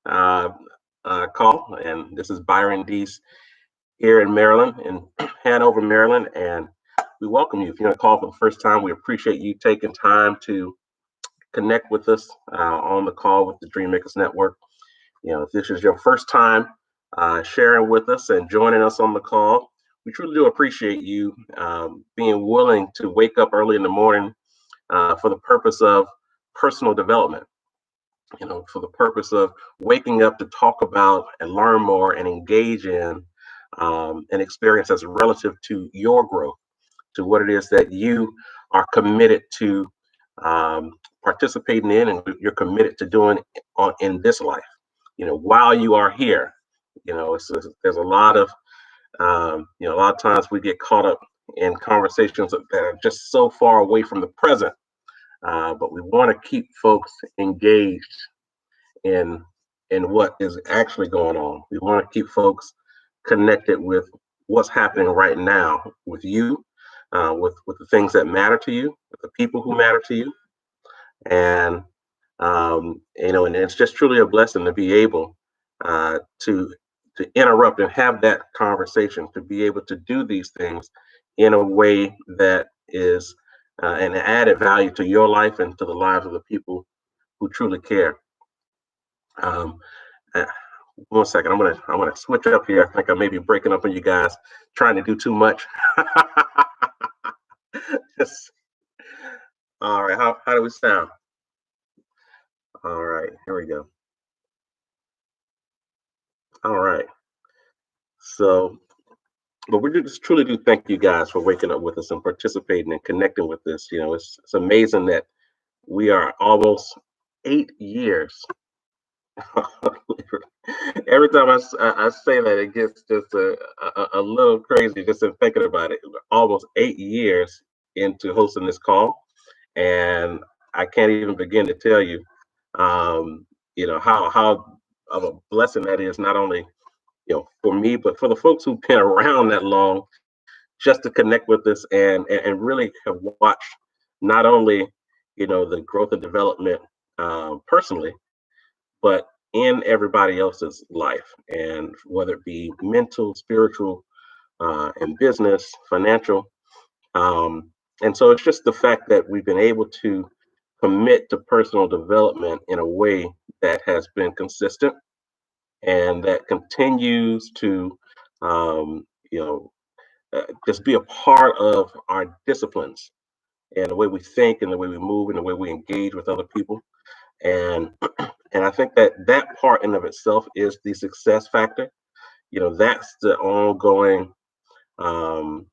uh, call. And this is Byron Dees here in Maryland, in Hanover, Maryland. And we welcome you. If you're going to call for the first time, we appreciate you taking time to connect with us on the call with the Dream Makers Network. If this is your first time sharing with us and joining us on the call, we truly do appreciate you being willing to wake up early in the morning for the purpose of personal development. For the purpose of waking up to talk about and learn more and engage in an experience that's relative to your growth, to what it is that you are committed to um, participating in and you're committed to doing in this life. While you are here, there's a lot of, a lot of times we get caught up in conversations that are just so far away from the present. But we want to keep folks engaged in what is actually going on. We want to keep folks connected with what's happening right now with you, with the things that matter to you, with the people who matter to you, and and it's just truly a blessing to be able to interrupt and have that conversation, to be able to do these things in a way that is an added value to your life and to the lives of the people who truly care. Um, uh, One second, I'm gonna switch up here. I think I may be breaking up on you guys, trying to do too much. Just- all right, how do we sound? All right, here we go. All right, so but we just truly do thank you guys for waking up with us and participating and connecting with this. It's amazing that we are almost 8 years. Every time I say that, it gets just a little crazy just in thinking about it. We're almost 8 years into hosting this call, and I can't even begin to tell you, how of a blessing that is, not only for me, but for the folks who've been around that long, just to connect with us and really have watched not only the growth and development personally, but in everybody else's life, and whether it be mental, spiritual, and business, financial. And so it's just the fact that we've been able to commit to personal development in a way that has been consistent and that continues to, um, you know, just be a part of our disciplines and the way we think and the way we move and the way we engage with other people. And and I think that that part in of itself is the success factor. That's the ongoing, um,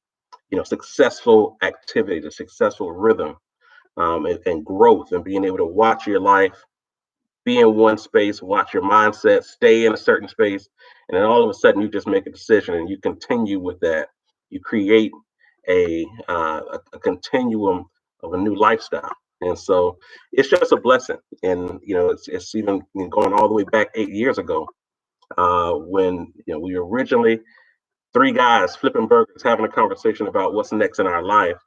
successful activity, the successful rhythm, and growth, and being able to watch your life be in one space, watch your mindset stay in a certain space, and then all of a sudden you just make a decision and you continue with that. You create a continuum of a new lifestyle, and so it's just a blessing. And it's even going all the way back 8 years ago, when we were originally three guys flipping burgers, having a conversation about what's next in our life,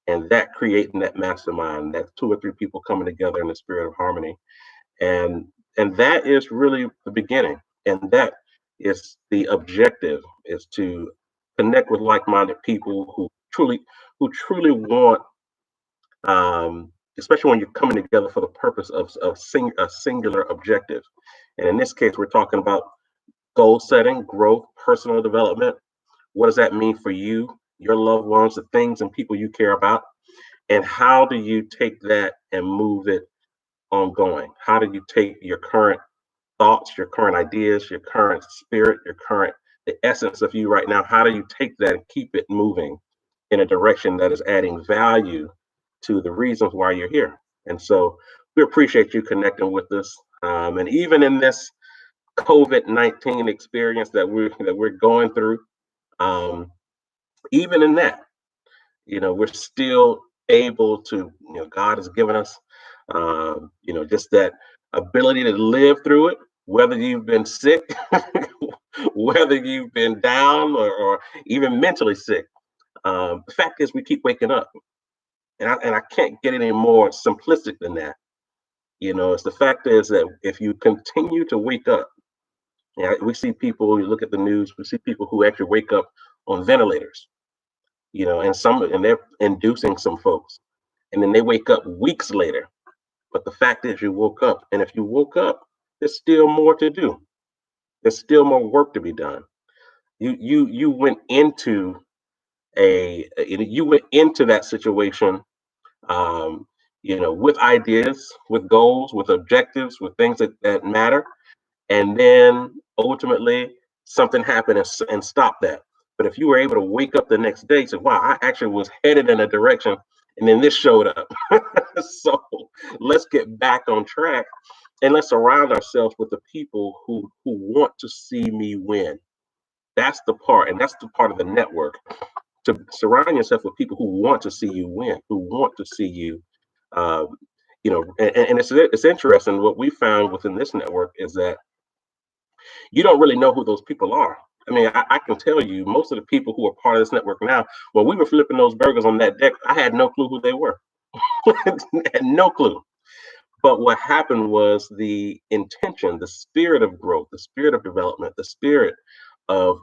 and that creating that mastermind, that two or three people coming together in the spirit of harmony, and that is really the beginning, and that is the objective, is to connect with like-minded people who truly want, especially when you're coming together for the purpose of a singular objective. And in this case, we're talking about goal setting, growth, personal development. What does that mean for you, your loved ones, the things and people you care about, and how do you take that and move it ongoing? How do you take your current thoughts, your current ideas, your current spirit, the essence of you right now? How do you take that and keep it moving in a direction that is adding value to the reasons why you're here? And so we appreciate you connecting with us. And even in this COVID-19 experience that we're going through, um, even in that, we're still able to, God has given us, just that ability to live through it, whether you've been sick, whether you've been down or even mentally sick. The fact is, we keep waking up, and I can't get any more simplistic than that. It's the fact is that if you continue to wake up, we see people, you look at the news, we see people who actually wake up on ventilators, and they're inducing some folks, and then they wake up weeks later. But the fact is, you woke up, and if you woke up, there's still more to do. There's still more work to be done. You went into you went into that situation, um, with ideas, with goals, with objectives, with things that matter, and then ultimately something happened and stopped that. But if you were able to wake up the next day and say, wow, I actually was headed in a direction, and then this showed up. So let's get back on track, and let's surround ourselves with the people who want to see me win. That's the part, and that's the part of the network, to surround yourself with people who want to see you win, who want to see you, um, and it's interesting. What we found within this network is that you don't really know who those people are. I mean, I can tell you, most of the people who are part of this network now, when we were flipping those burgers on that deck, I had no clue who they were. Had no clue. But what happened was the intention, the spirit of growth, the spirit of development, the spirit of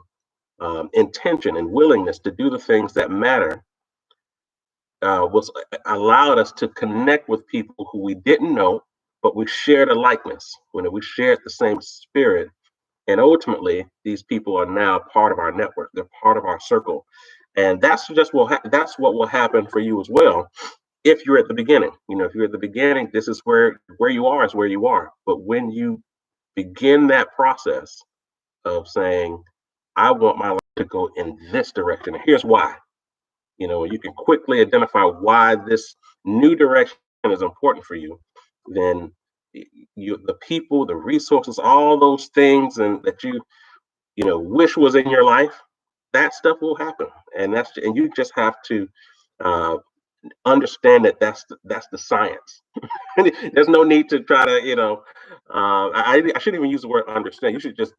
intention and willingness to do the things that matter, was allowed us to connect with people who we didn't know, but we shared a likeness. When we shared the same spirit, and ultimately, these people are now part of our network. They're part of our circle, and that's what will happen for you as well. If you're at the beginning, if you're at the beginning, this is where you are is where you are. But when you begin that process of saying, "I want my life to go in this direction, and here's why," you can quickly identify why this new direction is important for you. Then the people, the resources, all those things, and that wish was in your life, that stuff will happen, and you just have to uh, understand that that's the science. There's no need to try to, I shouldn't even use the word understand. You should just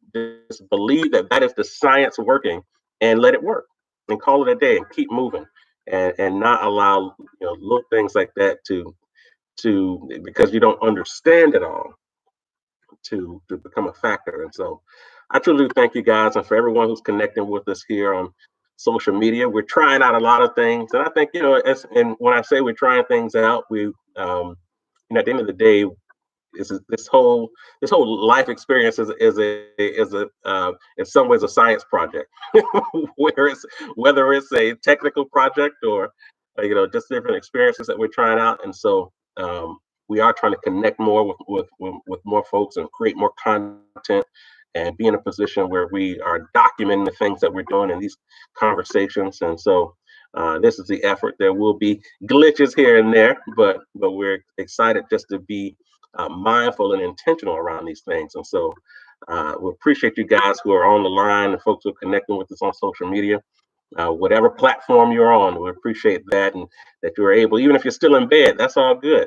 believe that that is the science working, and let it work, and call it a day, and keep moving, and not allow little things like that to because you don't understand it all, to become a factor. And so I truly do thank you guys, and for everyone who's connecting with us here on social media. We're trying out a lot of things, and I think and when I say we're trying things out, at the end of the day, this whole life experience is in some ways a science project, whether it's a technical project or just different experiences that we're trying out. And so we are trying to connect more with more folks and create more content, and be in a position where we are documenting the things that we're doing in these conversations. And so this is the effort. There will be glitches here and there, but we're excited just to be mindful and intentional around these things. And so we appreciate you guys who are on the line, and folks who are connecting with us on social media. Whatever platform you're on, we appreciate that, and that you're able, even if you're still in bed, that's all good.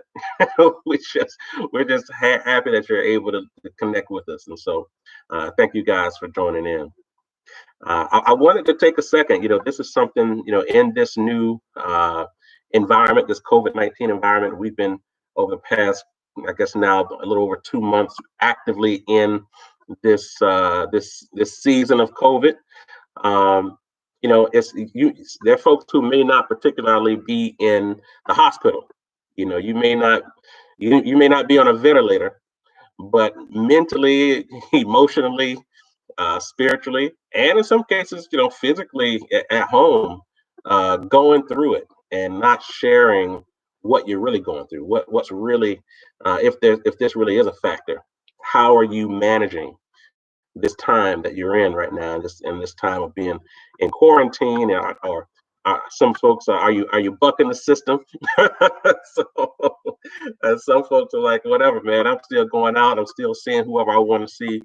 We're just happy that you're able to connect with us. And so thank you guys for joining in. I wanted to take a second. This is something, in this new environment, this COVID-19 environment, we've been over the past, I guess now a little over 2 months, actively in this season of COVID. Um, there are folks who may not particularly be in the hospital. You may not you may not be on a ventilator, but mentally, emotionally, spiritually, and in some cases, physically at home, going through it and not sharing what you're really going through, what's really, if this really is a factor. How are you managing this time that you're in right now, and this time of being in quarantine, or some folks are you bucking the system? So some folks are like, whatever, man, I'm still going out, I'm still seeing whoever I want to see.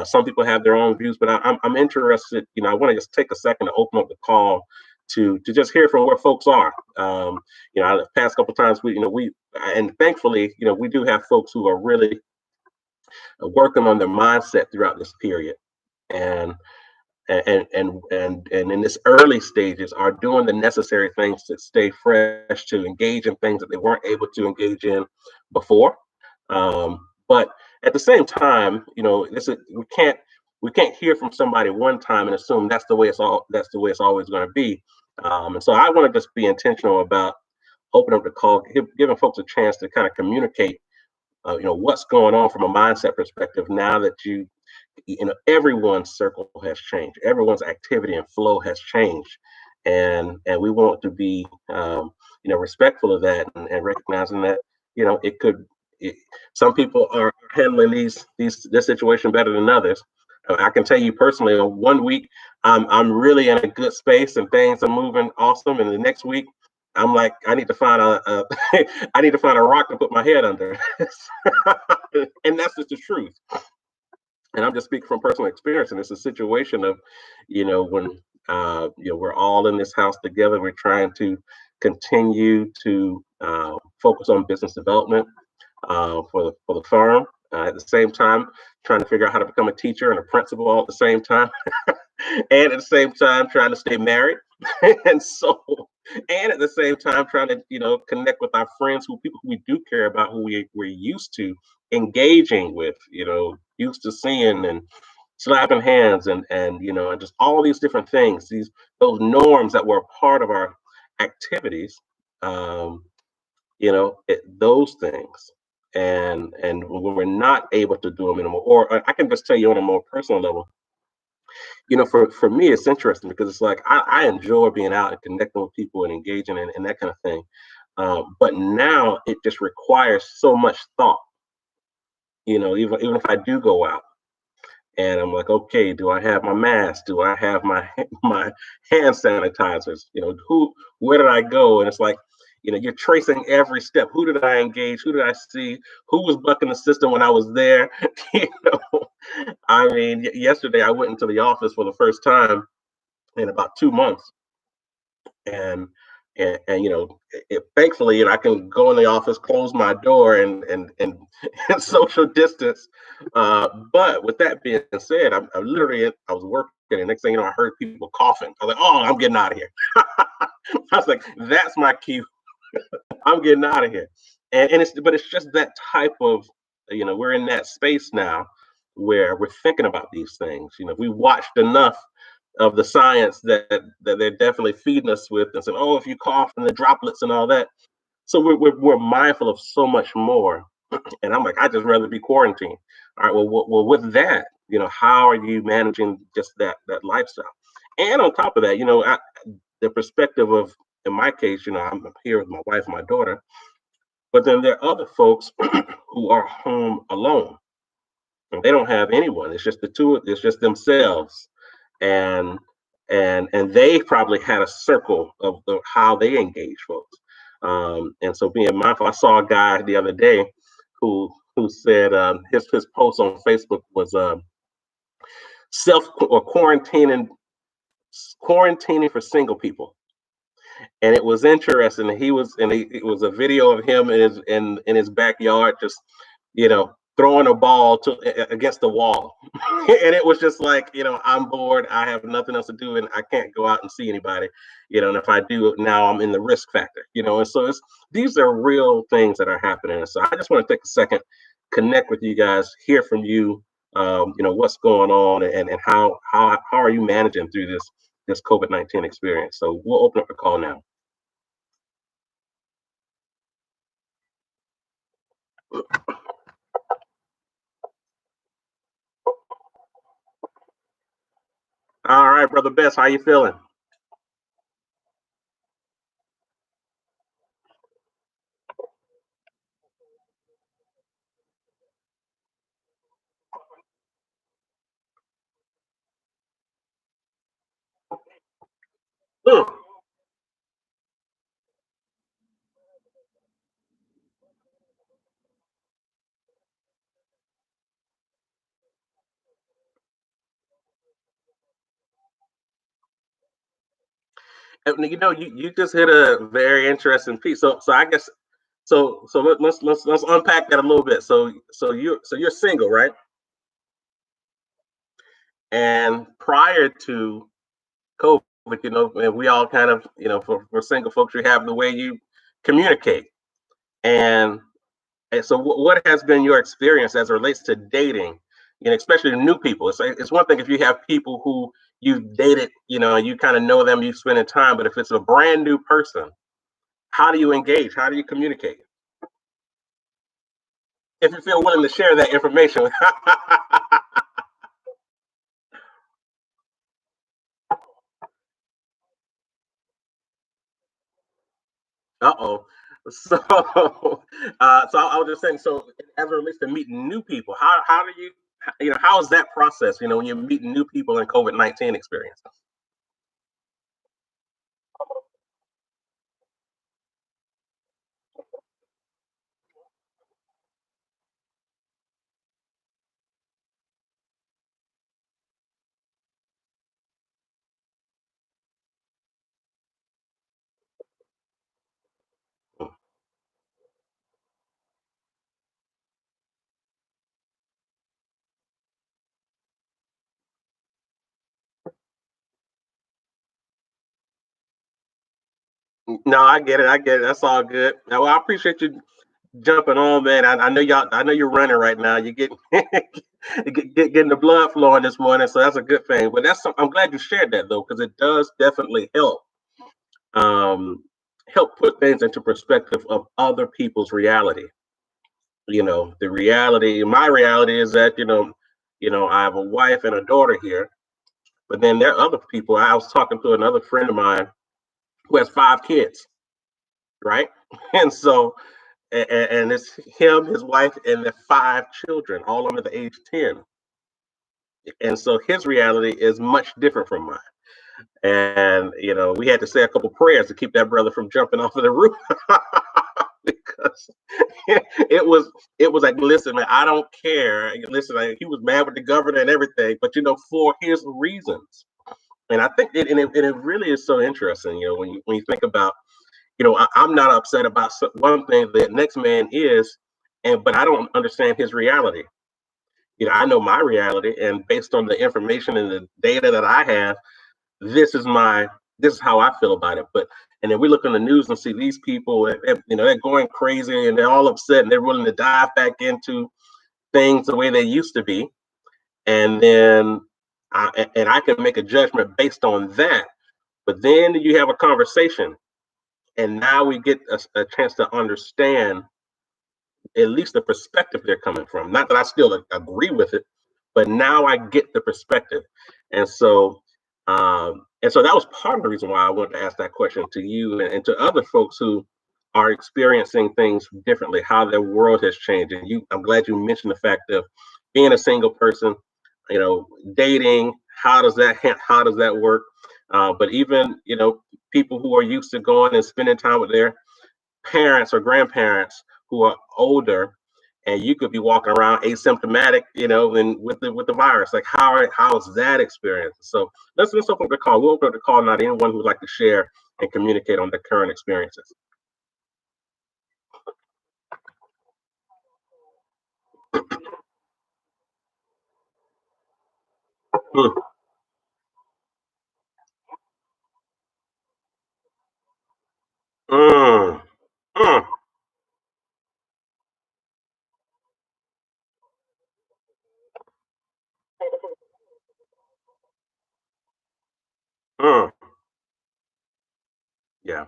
Some people have their own views, but I'm interested. I want to just take a second to open up the call to just hear from where folks are. The past couple of times we and thankfully, we do have folks who are really working on their mindset throughout this period, and and in this early stages are doing the necessary things to stay fresh, to engage in things that they weren't able to engage in before. But at the same time, we can't hear from somebody one time and assume that's the way it's always going to be. And so I want to just be intentional about opening up the call, giving folks a chance to kind of communicate, what's going on from a mindset perspective now that everyone's circle has changed, everyone's activity and flow has changed, and we want to be, respectful of that, and recognizing that, it could. It, some people are handling this situation better than others. I can tell you personally, one week I'm really in a good space and things are moving awesome, and the next week I'm like, I need to find I need to find a rock to put my head under, and that's just the truth. And I'm just speaking from personal experience. And it's a situation of, when we're all in this house together, we're trying to continue to focus on business development for the firm. At the same time, trying to figure out how to become a teacher and a principal all at the same time, and at the same time trying to stay married, and so, and at the same time trying to connect with our friends, people who we do care about, who we're used to engaging with, used to seeing and slapping hands, and just all these different things, those norms that were a part of our activities, um, those things. And when we're not able to do them anymore, or I can just tell you on a more personal level, for me, it's interesting because it's like I enjoy being out and connecting with people and engaging and that kind of thing. But now it just requires so much thought. Even if I do go out and I'm like, okay, do I have my mask? Do I have my my hand sanitizers? Where did I go? And it's like, you're tracing every step. Who did I engage? Who did I see? Who was bucking the system when I was there? you know, I mean, yesterday I went into the office for the first time in about 2 months, and thankfully, I can go in the office, close my door, and and social distance. But with that being said, I literally I was working, and next thing you know, I heard people coughing. I was like, "Oh, I'm getting out of here." I was like, "That's my cue. I'm getting out of here." But it's just that type of, we're in that space now where we're thinking about these things. We watched enough of the science that they're definitely feeding us with, and saying, "Oh, if you cough and the droplets and all that." So we're mindful of so much more. And I'm like, I just rather be quarantined. All right. Well, with that, how are you managing just that lifestyle? And on top of that, the perspective of, in my case, I'm here with my wife and my daughter, but then there are other folks who are home alone. And they don't have anyone. It's just the two. It's just themselves, and and they probably had a circle of how they engage folks. And so being mindful, I saw a guy the other day who said, his post on Facebook was, self or quarantining for single people. And it was interesting. It was a video of him in his backyard, just throwing a ball against the wall, and it was just like, I'm bored. I have nothing else to do, and I can't go out and see anybody. And if I do, now I'm in the risk factor. And so these are real things that are happening. And so I just want to take a second, connect with you guys, hear from you. What's going on, and how are you managing through this COVID-19 experience? So we'll open up the call now. All right, brother Best, how you feeling? Hmm. And you just hit a very interesting piece. So I guess, let's unpack that a little bit. So you're single, right? And prior to COVID, and we all kind of, for single folks, you have the way you communicate. And And so, what has been your experience as it relates to dating, especially new people? It's one thing if you have people who you've dated, you kind of know them, you spending time, but if it's a brand new person, how do you engage? How do you communicate? If you feel willing to share that information. Uh-oh. So, so I was just saying. So, as it relates to meeting new people, how do you, how is that process? When you're meeting new people in COVID-19 experience. No, I get it. I get it. That's all good. Now, well, I appreciate you jumping on, man. I know y'all. I know you're running right now. You're getting getting the blood flowing this morning, so that's a good thing. But I'm glad you shared that though, because it does definitely um, help put things into perspective of other people's reality. The reality. My reality is that I have a wife and a daughter here, but then there are other people. I was talking to another friend of mine who has 5 kids, right? And so and it's him, his wife, and the 5 children, all under the age 10. And so his reality is much different from mine. And we had to say a couple prayers to keep that brother from jumping off of the roof because it was like, listen, man, I don't care. Listen, he was mad with the governor and everything, but for his reasons. And I think it really is so interesting, when you think about I'm not upset about one thing the next man is, but I don't understand his reality. I know my reality, and based on the information and the data that I have, this is my this is how I feel about it. But and then we look on the news and see these people, they're going crazy and they're all upset and they're willing to dive back into things the way they used to be, and then I can make a judgment based on that. But then you have a conversation, and now we get a chance to understand at least the perspective they're coming from. Not that I still agree with it, but now I get the perspective. And so that was part of the reason why I wanted to ask that question to you and to other folks who are experiencing things differently, how their world has changed. And I'm glad you mentioned the fact of being a single person, dating. How does that work? But even people who are used to going and spending time with their parents or grandparents who are older, and you could be walking around asymptomatic, and with the virus. Like how is that experience? So let's open up the call. We'll open up the call now to anyone who would like to share and communicate on their current experiences. Mm, mm, mm, mm. Yeah.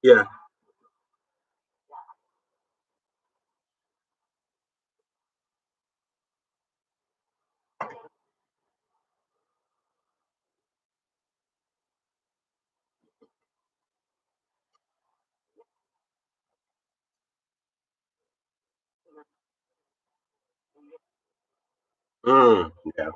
Yeah. Mm, yeah.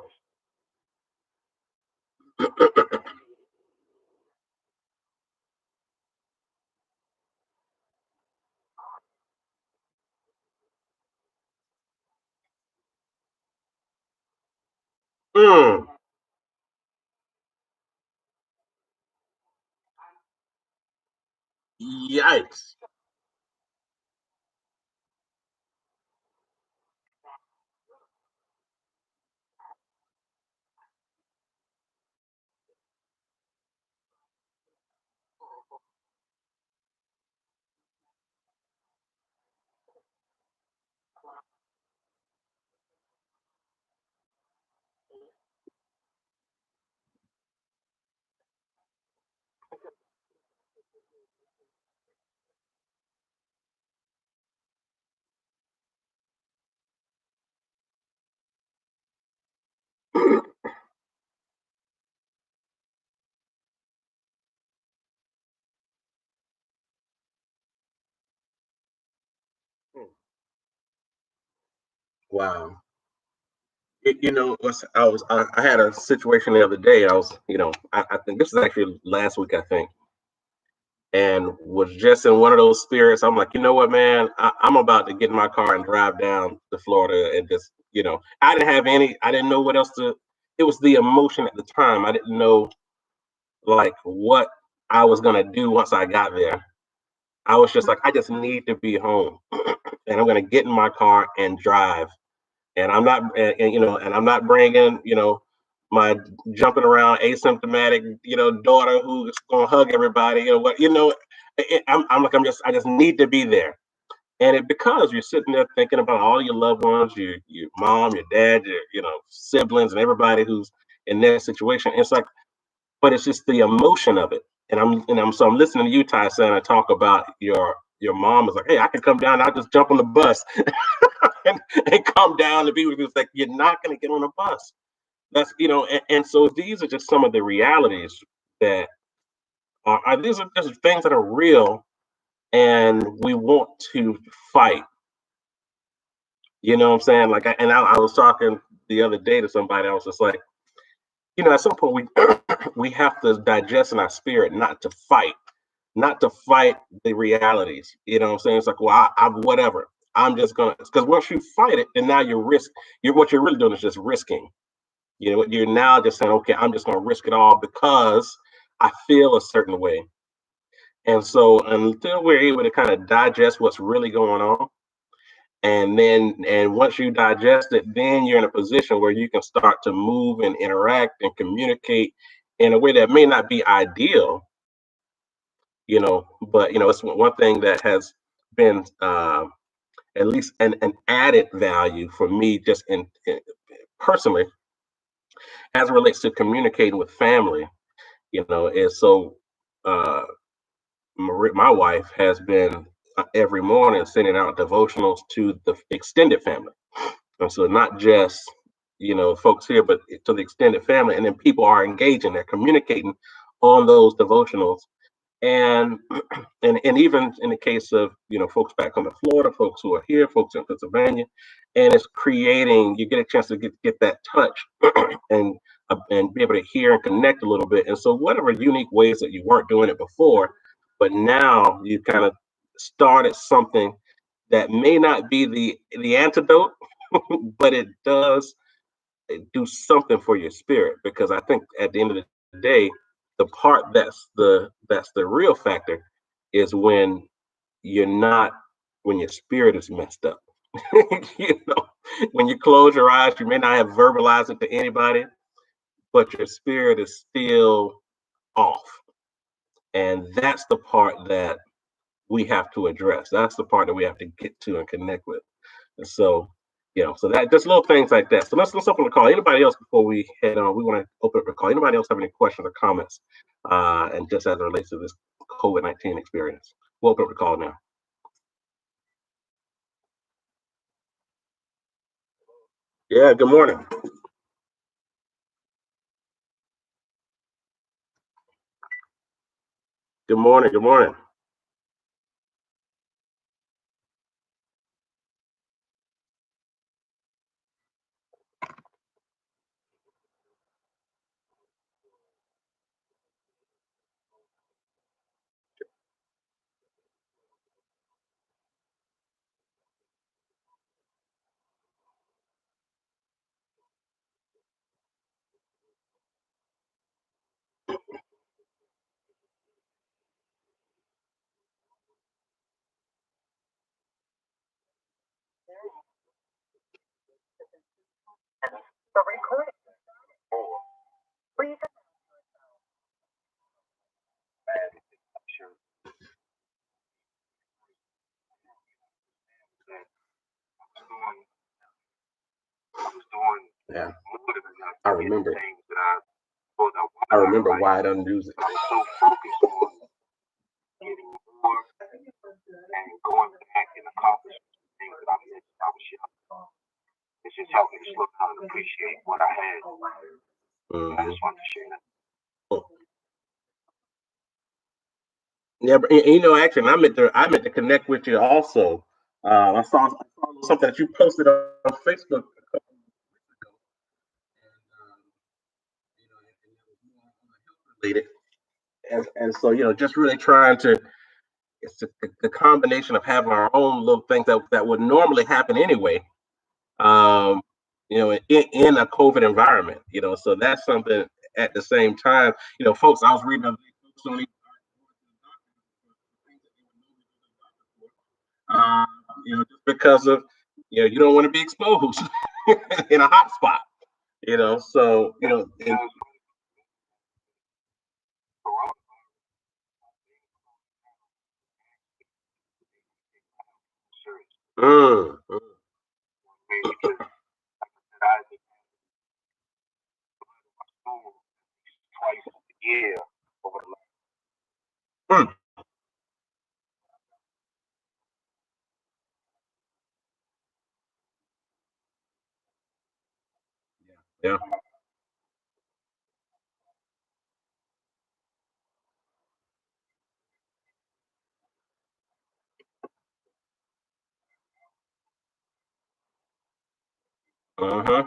Mm, yikes. Wow. I had a situation the other day. I think this was actually last week, I think, and was just in one of those spirits. I'm like, you know what, man, I'm about to get in my car and drive down to Florida and just, I didn't know what else to. It was the emotion at the time. I didn't know like what I was gonna do once I got there. I was just like, I just need to be home, and I'm gonna get in my car and drive. And I'm not, and I'm not bringing, my jumping around asymptomatic, daughter who's gonna hug everybody. I just need to be there. And it because you're sitting there thinking about all your loved ones, your mom, your dad, your siblings, and everybody who's in their situation. It's like, but it's just the emotion of it. I'm listening to you, Ty, saying I talk about your mom is like, hey, I can come down, I'll just jump on the bus and come down to be with you. It's like you're not gonna get on a bus. That's and so these are just some of the realities that are these are just things that are real and we want to fight. You know what I'm saying? I was talking the other day to somebody. I was just like, at some point we have to digest in our spirit not to fight the realities. You know what I'm saying? It's like, well, I'm whatever. I'm just gonna because once you fight it, then now you're what you're really doing is just risking. You're now just saying, okay, I'm just gonna risk it all because I feel a certain way. And so until we're able to kind of digest what's really going on, and once you digest it, then you're in a position where you can start to move and interact and communicate in a way that may not be ideal, but it's one thing that has been at least an added value for me just in personally as it relates to communicating with family, is so uh my wife has been every morning sending out devotionals to the extended family. And so not just folks here, but to the extended family, and then people are engaging, they're communicating on those devotionals. And and even in the case of folks back home in Florida, folks who are here, folks in Pennsylvania, and it's creating. You get a chance to get that touch and be able to hear and connect a little bit. And so whatever unique ways that you weren't doing it before, but now you kind of started something that may not be the antidote, but it does do something for your spirit. Because I think at the end of the day, the part that's the real factor is you're not when your spirit is messed up. you know, when you close your eyes, you may not have verbalized it to anybody, but your spirit is still off. And that's the part that we have to address. That's the part that we have to get to and connect with. And so, so that just little things like that. So let's open the call. Anybody else before we head on? We want to open up the call. Anybody else have any questions or comments? And just as it relates to this COVID-19 experience, we'll open up the call now. Yeah. Good morning. Good morning. Good morning. Yeah, I remember. I remember why I don't use it. Mhm. Yeah, but actually, I meant to connect with you also. I saw something that you posted on Facebook a couple of weeks ago, and it was more health related, and so just really trying to it's the combination of having our own little things that would normally happen anyway. Um, in a COVID environment, so that's something at the same time, folks. I was reading. Folks don't even uh, just because of you don't want to be exposed in a hot spot. So mm, mm, yeah, uh-huh,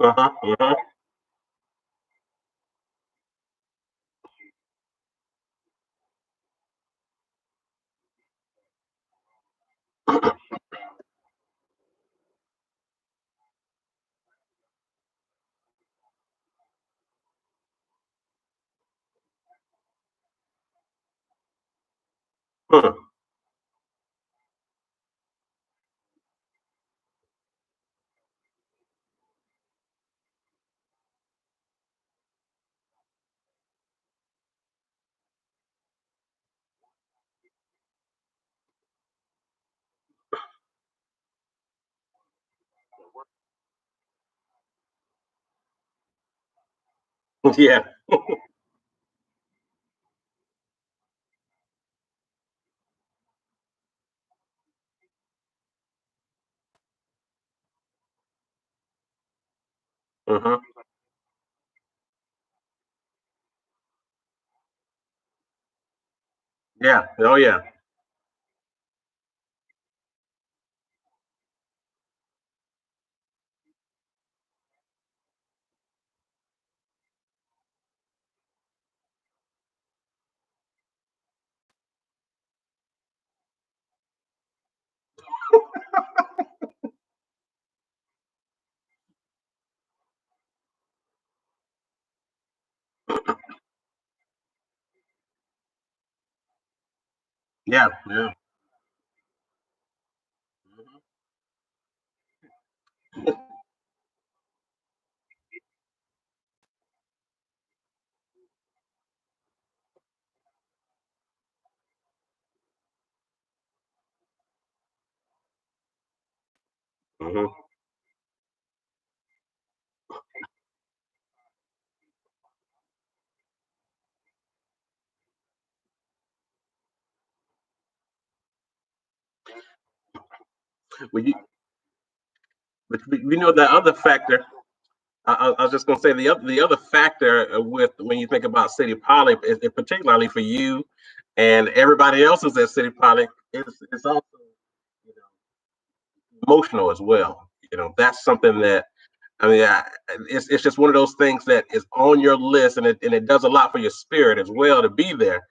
uh-huh, uh-huh. Huh. Yeah. Uh-huh. Yeah. Oh yeah. Yeah. Yeah. Hmm. Well, but the other factor. I was just going to say the other factor with when you think about City Poly, particularly for you and everybody else who's at City Poly, it's also emotional as well. That's something that it's just one of those things that is on your list, and it does a lot for your spirit as well to be there.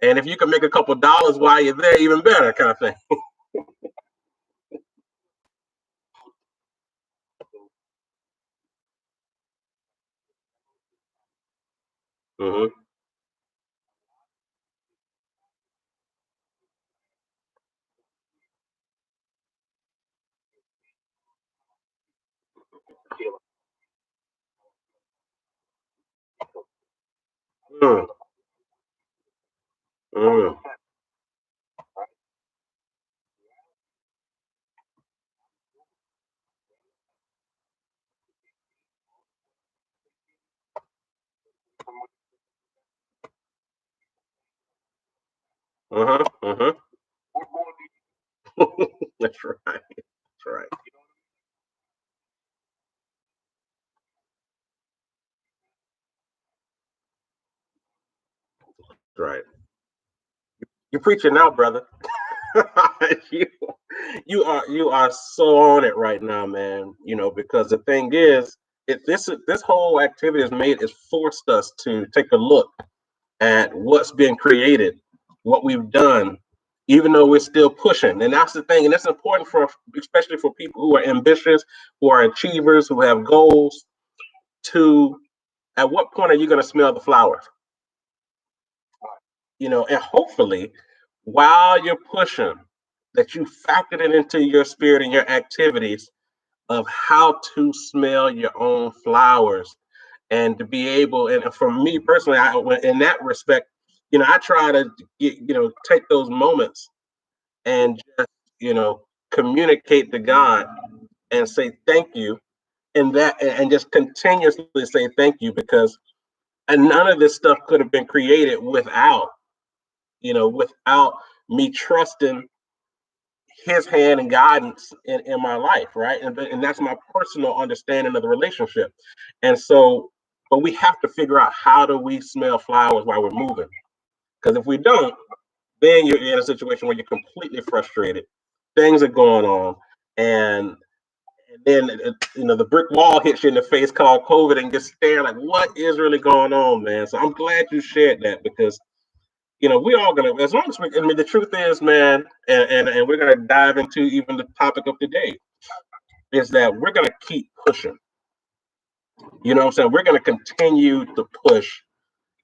And if you can make a couple dollars while you're there, even better, kind of thing. Hmm. Mm, mm, uh-huh, uh-huh. That's right. That's right. That's right. You're preaching now, brother. you, you are so on it right now, man. Because the thing is, this whole activity has forced us to take a look at what's been created, what we've done, even though we're still pushing. And that's the thing, and that's important especially for people who are ambitious, who are achievers, who have goals. To At what point are you going to smell the flowers? And hopefully, while you're pushing, that you factored it into your spirit and your activities of how to smell your own flowers, and to be able, and for me personally, in that respect, I try to take those moments and just communicate to God and say thank you, and just continuously say thank you, because and none of this stuff could have been created without me trusting his hand and guidance in my life, right? And that's my personal understanding of the relationship. And so, but we have to figure out, how do we smell flowers while we're moving? Because if we don't, then you're in a situation where you're completely frustrated. Things are going on, and then the brick wall hits you in the face called COVID, and just stare like, what is really going on, man? So I'm glad you shared that, because we all gonna, as long as the truth is, man, and we're gonna dive into even the topic of today, is that we're gonna keep pushing. You know what I'm saying? We're gonna continue to push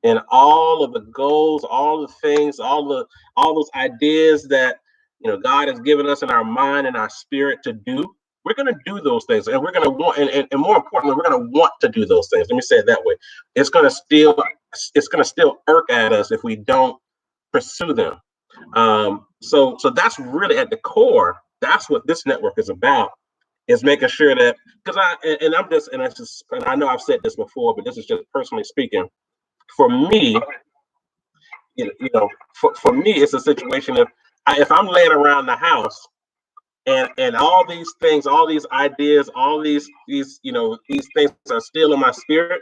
in all of the goals, all the things, all those ideas that God has given us in our mind and our spirit to do. We're gonna do those things, and we're gonna want, and more importantly, we're gonna want to do those things. Let me say it that way. It's gonna still it's gonna still irk at us if we don't pursue them. So that's really at the core. That's what this network is about. Is making sure that, because I'm just, and I know I've said this before, but this is just personally speaking. For me, for me, it's a situation of, if I'm laying around the house, and all these things, all these ideas, all these things are still in my spirit,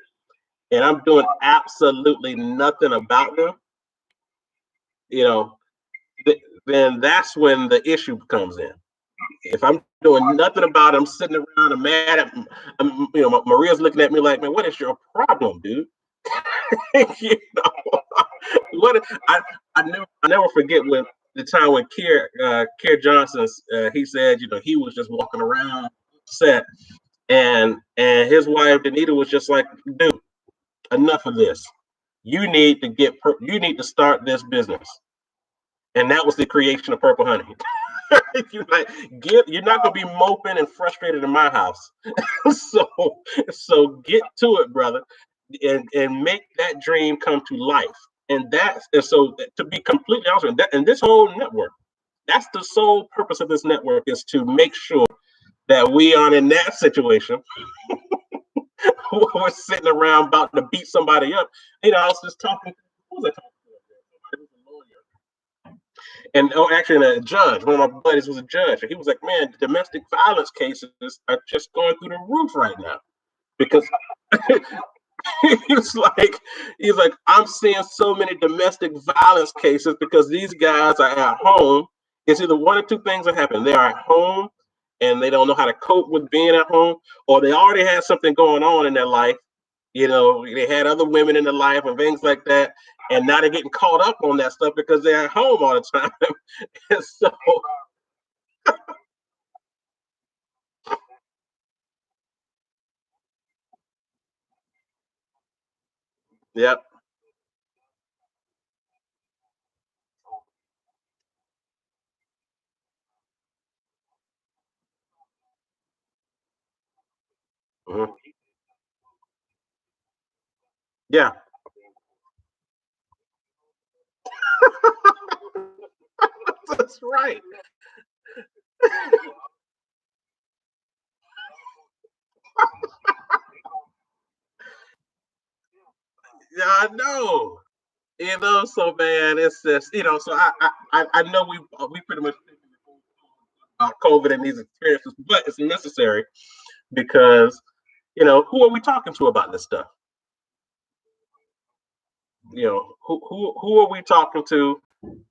and I'm doing absolutely nothing about them, you know, then that's when the issue comes in. If I'm doing nothing about it, I'm sitting around, I'm mad at, Maria's looking at me like, man, what is your problem, dude? you know, what I never forget when the time when Keir Johnson, he said, he was just walking around set, and his wife Danita was just like, dude, enough of this. You need to start this business, and that was the creation of Purple Honey. you're like, you're not gonna be moping and frustrated in my house. so so get to it, brother, and make that dream come to life. And so to be completely honest with that, and this whole network, that's the sole purpose of this network, is to make sure that we aren't in that situation. We're sitting around about to beat somebody up. I was just talking. Who was I talking to? It was a lawyer. And actually, a judge. One of my buddies was a judge, and he was like, "Man, domestic violence cases are just going through the roof right now, because he's like, I'm seeing so many domestic violence cases because these guys are at home. It's either one or two things that happen. They are at home, and they don't know how to cope with being at home, or they already had something going on in their life. They had other women in their life and things like that, and now they're getting caught up on that stuff because they're at home all the time. And so, yep. Mhm. Yeah, that's right. Yeah, I know. So man, it's just So I know we pretty much COVID and these experiences, but it's necessary because who are we talking to about this stuff? Who are we talking to?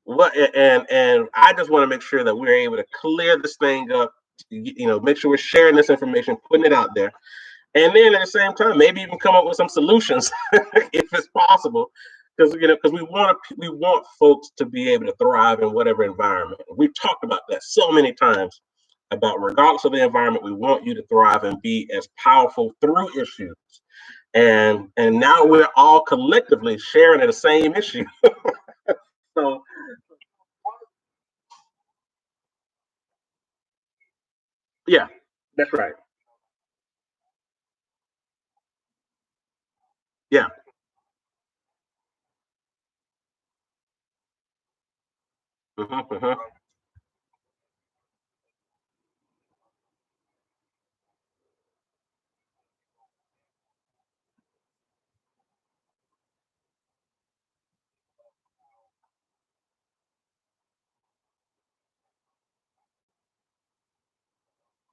What and I just want to make sure that we're able to clear this thing up. Make sure we're sharing this information, putting it out there, and then at the same time, maybe even come up with some solutions if it's possible. Because we want folks to be able to thrive in whatever environment. We've talked about that so many times about regardless of the environment, we want you to thrive and be as powerful through issues. And now we're all collectively sharing the same issue. So yeah, that's right. Yeah. Hmm.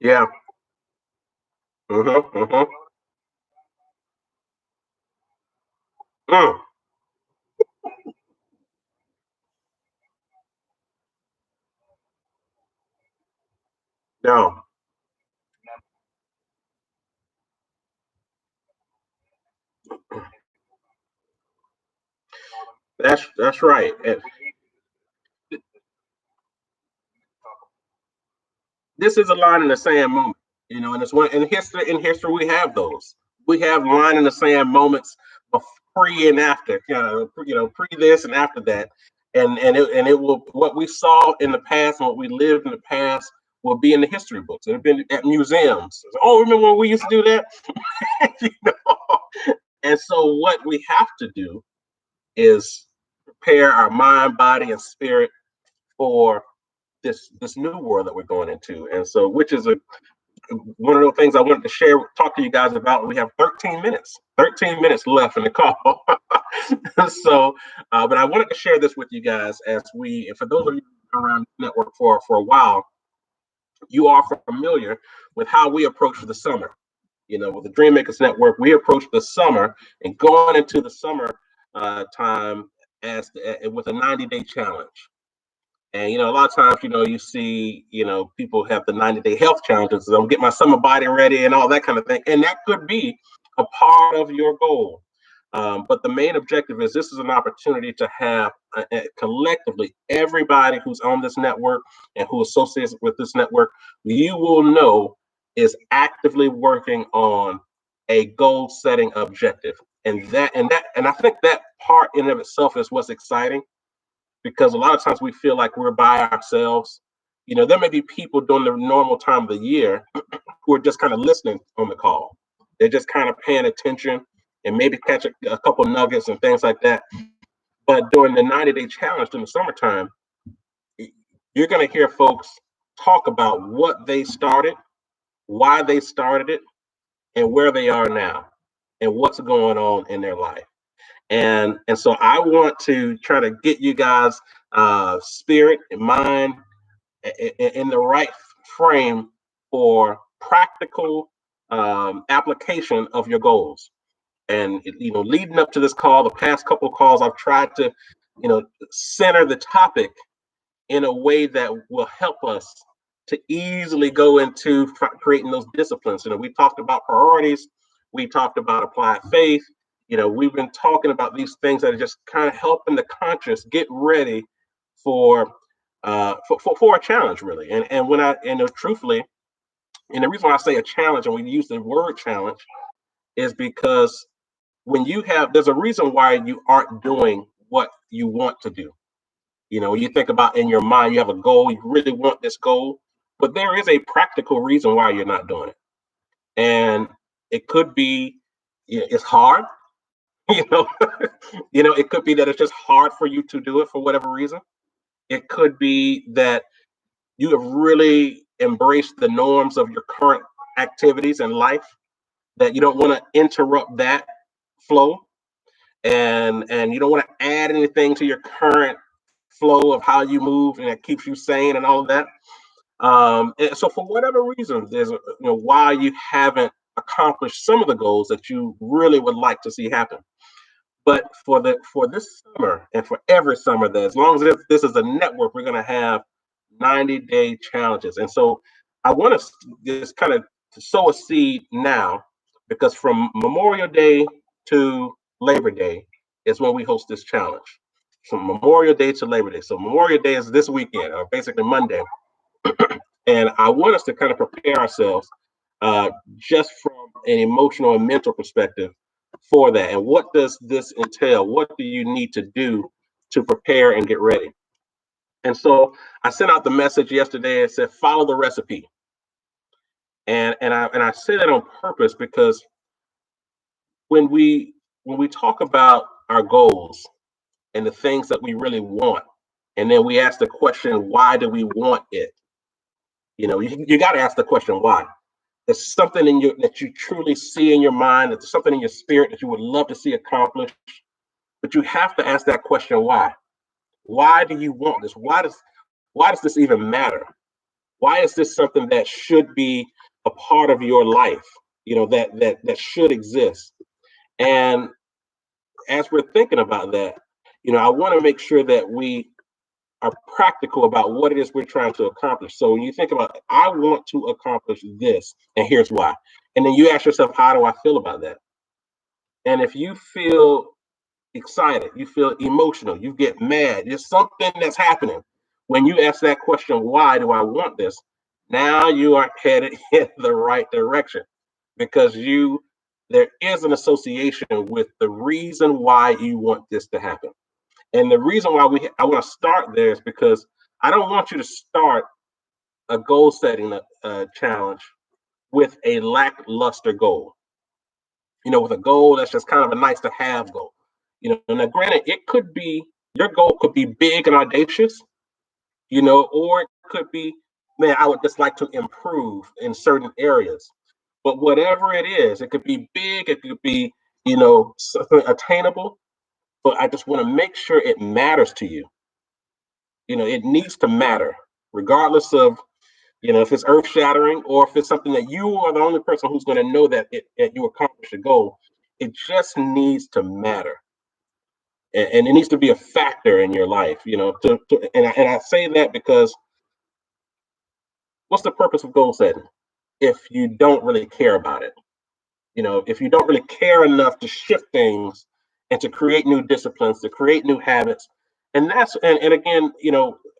Yeah. Hmm. Mm. No, that's right. And this is a line in the sand moment, and it's one in history we have those. We have line in the sand moments of pre and after, pre this and after that. And it will what we saw in the past and what we lived in the past will be in the history books. It'll be at museums. Oh, remember when we used to do that? you know? And so what we have to do is prepare our mind, body, and spirit for this new world that we're going into. And so, which is one of the things I wanted to talk to you guys about. We have 13 minutes left in the call. So, but I wanted to share this with you guys and for those of you around the network for a while, you are familiar with how we approach the summer. With the Dreammakers Network, we approach the summer and going into the summer time with a 90-day challenge. And a lot of times, you see, people have the 90-day health challenges. So I'm getting my summer body ready and all that kind of thing. And that could be a part of your goal. But the main objective is this is an opportunity to have collectively everybody who's on this network and who associates with this network, you will know is actively working on a goal setting objective. And I think that part in of itself is what's exciting because a lot of times we feel like we're by ourselves. There may be people during the normal time of the year who are just kind of listening on the call. They're just kind of paying attention and maybe catch a couple nuggets and things like that. But during the 90-day challenge in the summertime, you're going to hear folks talk about what they started, why they started it, and where they are now, and what's going on in their life. And so I want to try to get you guys spirit and mind in the right frame for practical application of your goals. And leading up to this call, the past couple of calls, I've tried to, center the topic in a way that will help us to easily go into creating those disciplines. We talked about priorities, we talked about applied faith. We've been talking about these things that are just kind of helping the conscious get ready for for a challenge, really. And when I truthfully, and the reason why I say a challenge and we use the word challenge is because when there's a reason why you aren't doing what you want to do. You think about in your mind, you have a goal, you really want this goal, but there is a practical reason why you're not doing it. And it could be it's hard, you know, it could be that it's just hard for you to do it for whatever reason. It could be that you have really embraced the norms of your current activities in life, that you don't want to interrupt that flow, and you don't want to add anything to your current flow of how you move, and it keeps you sane and all of that. And so for whatever reason, there's why you haven't accomplished some of the goals that you really would like to see happen. But for this summer and for every summer, that as long as this is a network, we're going to have 90-day challenges. And so I want to just kind of sow a seed now, because from Memorial Day to Labor Day is when we host this challenge. From Memorial Day to Labor Day. So Memorial Day is this weekend, or basically Monday. And I want us to kind of prepare ourselves just from an emotional and mental perspective for that. And what does this entail? What do you need to do to prepare and get ready? And so I sent out the message yesterday and said, follow the recipe. And I say that on purpose because when we talk about our goals and the things that we really want, and then we ask the question, why do we want it? You got to ask the question, why? There's something in you that you truly see in your mind, that there's something in your spirit that you would love to see accomplished. But you have to ask that question, why? Why do you want this? Why does this even matter? Why is this something that should be a part of your life? That should exist. And as we're thinking about that, I want to make sure that we are practical about what it is we're trying to accomplish. So when you think about, I want to accomplish this, and here's why. And then you ask yourself, how do I feel about that? And if you feel excited, you feel emotional, you get mad, there's something that's happening. When you ask that question, why do I want this? Now you are headed in the right direction, because there is an association with the reason why you want this to happen. And the reason why I want to start there is because I don't want you to start a goal setting challenge with a lackluster goal. With a goal that's just kind of a nice to have goal. Now granted, your goal could be big and audacious, or it could be, man, I would just like to improve in certain areas. But whatever it is, it could be big, it could be, something attainable, but I just want to make sure it matters to you. It needs to matter, regardless of, if it's earth shattering or if it's something that you are the only person who's going to know that you accomplished a goal. It just needs to matter. And it needs to be a factor in your life, and I say that because what's the purpose of goal setting if you don't really care about it? If you don't really care enough to shift things and to create new disciplines, to create new habits. And again,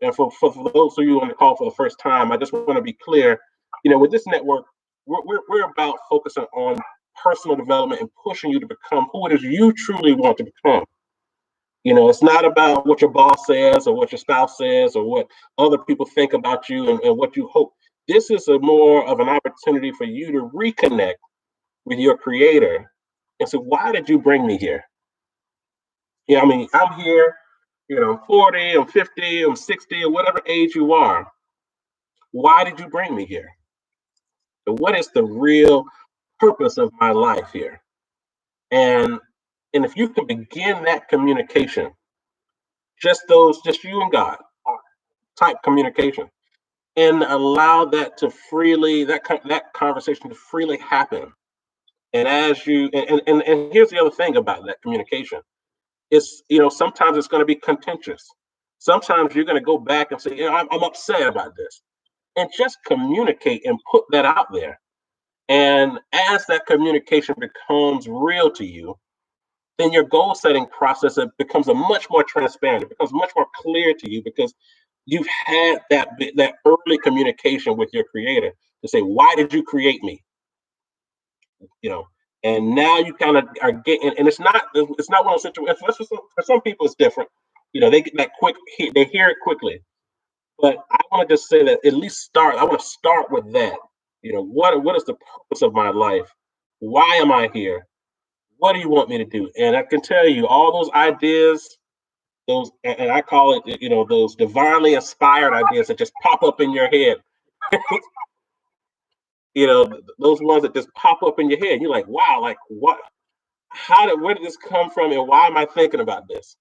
and for those of you on the call for the first time, I just want to be clear, with this network, we're about focusing on personal development and pushing you to become who it is you truly want to become. It's not about what your boss says or what your spouse says or what other people think about you and what you hope. This is more of an opportunity for you to reconnect with your creator and say, why did you bring me here? I'm here, I'm 40, I'm 50, I'm 60, or whatever age you are. Why did you bring me here? And what is the real purpose of my life here? And if you can begin that communication, just you and God type communication, and allow that to freely, that conversation to freely happen. And as you, and here's the other thing about that communication. It's, sometimes it's going to be contentious. Sometimes you're going to go back and say, I'm upset about this. and just communicate and put that out there. And as that communication becomes real to you, then your goal setting process, it becomes a much more transparent. It becomes much more clear to you because you've had that early communication with your creator to say, why did you create me? You know, and now you kind of are getting, and it's not one of those situations. For some people, it's different. They get that quick, they hear it quickly. But I want to just say that at least start. I want to start with that. What is the purpose of my life? Why am I here? What do you want me to do? And I can tell you all those ideas, those, and I call it, those divinely inspired ideas that just pop up in your head. Those ones that just pop up in your head. You're like, wow, like what? Where did this come from, and why am I thinking about this?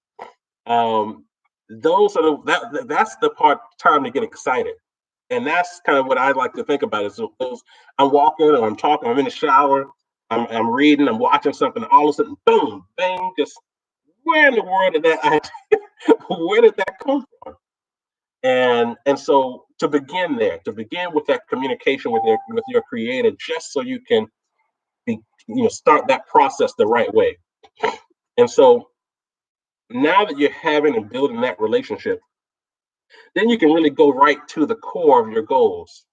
Those are that's the time to get excited, and that's kind of what I like to think about. Is those I'm walking or I'm talking, I'm in the shower, I'm reading, I'm watching something, all of a sudden, boom, bang, just where in the world did that where did that come from? And so to begin with that communication with your creator, just so you can be, start that process the right way. And so now that you're having and building that relationship, then you can really go right to the core of your goals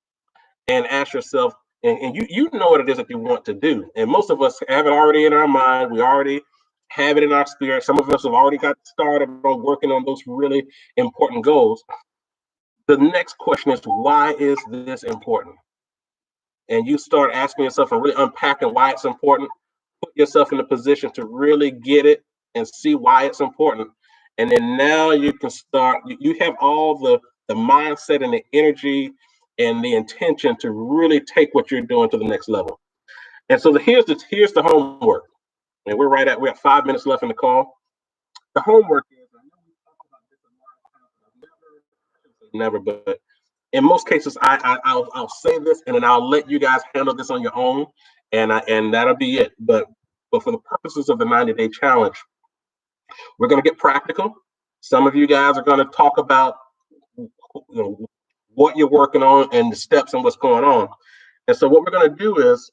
and ask yourself, and you know what it is that you want to do. And most of us have it already in our mind. We already have it in our spirit. Some of us have already got started on working on those really important goals. The next question is, why is this important? And you start asking yourself and really unpacking why it's important. Put yourself in a position to really get it and see why it's important. And then now you can start, you have all the mindset and the energy and the intention to really take what you're doing to the next level. And so here's the homework. And we're at 5 minutes left in the call. The homework is, I know we talked about this a lot of times, never, but in most cases, I'll say this and then I'll let you guys handle this on your own, and that'll be it. But for the purposes of the 90-day challenge, we're going to get practical. Some of you guys are going to talk about, what you're working on and the steps and what's going on. And so what we're going to do is,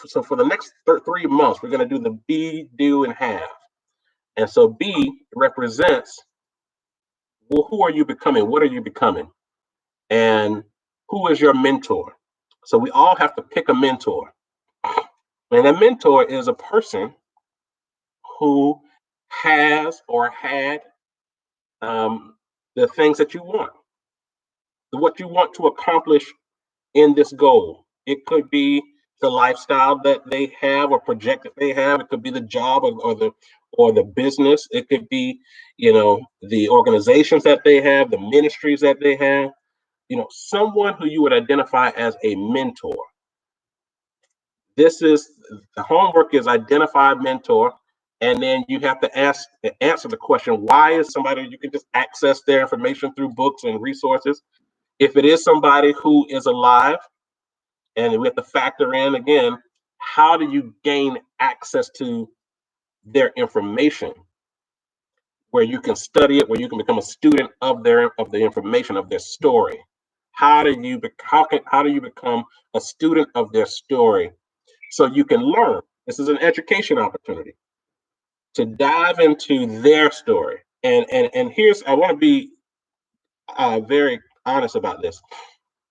so for the next 3 months, we're going to do the be, do, and have. And so B represents, well, who are you becoming? What are you becoming? And who is your mentor? So we all have to pick a mentor. And a mentor is a person who has or had the things that you want, what you want to accomplish in this goal. It could be the lifestyle that they have or project that they have. It could be the job or the business. It could be, the organizations that they have, the ministries that they have. Someone who you would identify as a mentor. This is the homework is identify a mentor, and then you have to answer the question, why is somebody you can just access their information through books and resources. If it is somebody who is alive, and we have to factor in again, how do you gain access to their information where you can study it, where you can become a student of the information of their story? How do you become a student of their story so you can learn? This is an education opportunity to dive into their story. And here's, I want to be very honest about this.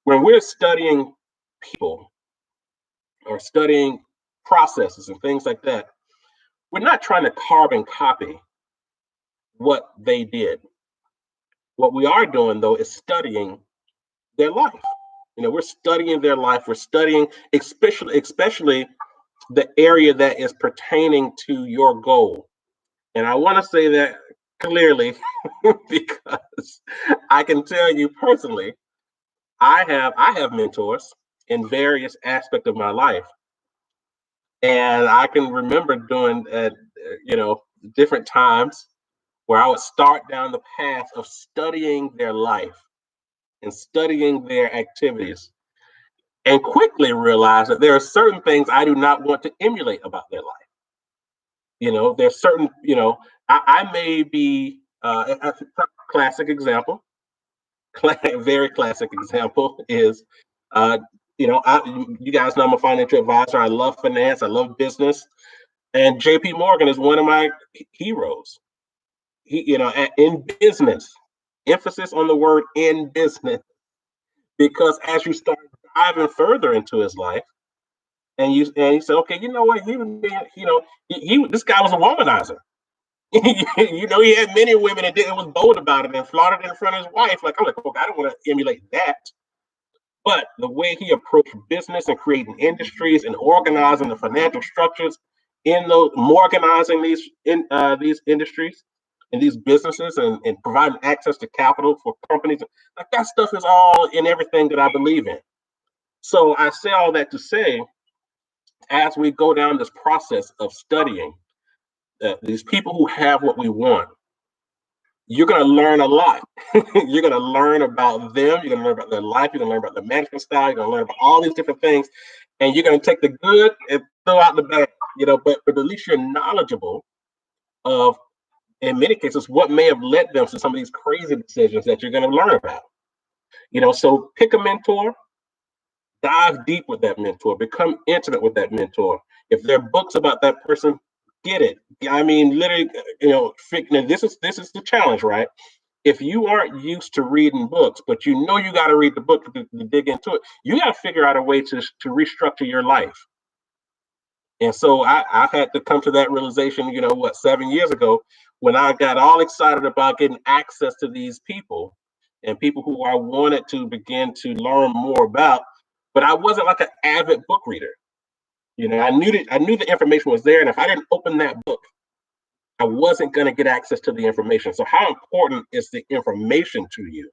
When we're studying people or studying processes and things like that, we're not trying to carbon copy what they did. What we are doing, though, is studying their life. We're studying their life. We're studying especially the area that is pertaining to your goal. And I want to say that clearly because I can tell you personally, I have mentors in various aspects of my life. And I can remember doing different times where I would start down the path of studying their life and studying their activities and quickly realize that there are certain things I do not want to emulate about their life. There's certain, I may be a classic example. very classic example is, uh, you guys know I'm a financial advisor. I love finance. I love business. And JP Morgan is one of my heroes. In business, emphasis on the word in business, because as you start diving further into his life, and you say, okay, you know what, he was being, this guy was a womanizer. He had many women and was bold about it and flaunted it in front of his wife. Like, I'm like, okay, I don't want to emulate that. But the way he approached business and creating industries and organizing the financial structures in those, organizing these industries and these businesses, and providing access to capital for companies, like that stuff is all in everything that I believe in. So I say all that to say, as we go down this process of studying these people who have what we want, you're going to learn a lot. You're going to learn about them. You're going to learn about their life. You're going to learn about their management style. You're going to learn about all these different things. And you're going to take the good and throw out the bad, but at least you're knowledgeable of, in many cases, what may have led them to some of these crazy decisions that you're going to learn about. So pick a mentor, dive deep with that mentor, become intimate with that mentor. If there are books about that person, get it. I mean, literally, this is the challenge, right? If you aren't used to reading books, but you got to read the book to dig into it, you got to figure out a way to restructure your life. And so I had to come to that realization, 7 years ago, when I got all excited about getting access to these people and people who I wanted to begin to learn more about, but I wasn't like an avid book reader. I knew the information was there, and if I didn't open that book, I wasn't going to get access to the information. So how important is the information to you?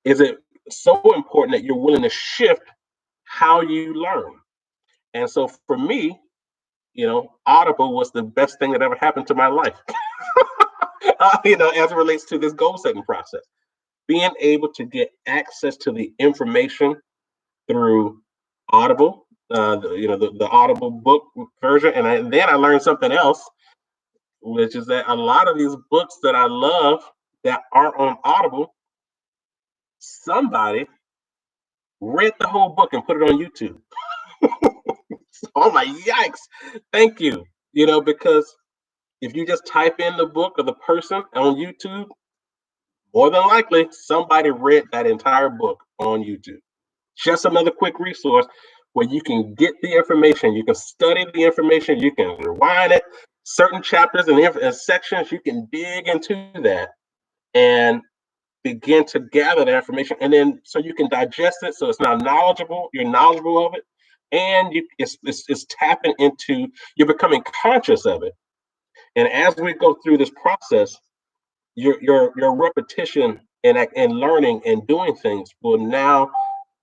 Is it so important that you're willing to shift how you learn? And so for me, Audible was the best thing that ever happened to my life. As it relates to this goal setting process, being able to get access to the information through Audible, the Audible book version, and then I learned something else, which is that a lot of these books that I love that are on Audible, somebody read the whole book and put it on YouTube. Oh my yikes! Thank you. Because if you just type in the book of the person on YouTube, more than likely somebody read that entire book on YouTube. Just another quick resource where you can get the information, you can study the information, you can rewind it, certain chapters and sections, you can dig into that and begin to gather that information, and then so you can digest it, so it's now knowledgeable, you're knowledgeable of it, and it's tapping into, you're becoming conscious of it. And as we go through this process, your repetition and learning and doing things will now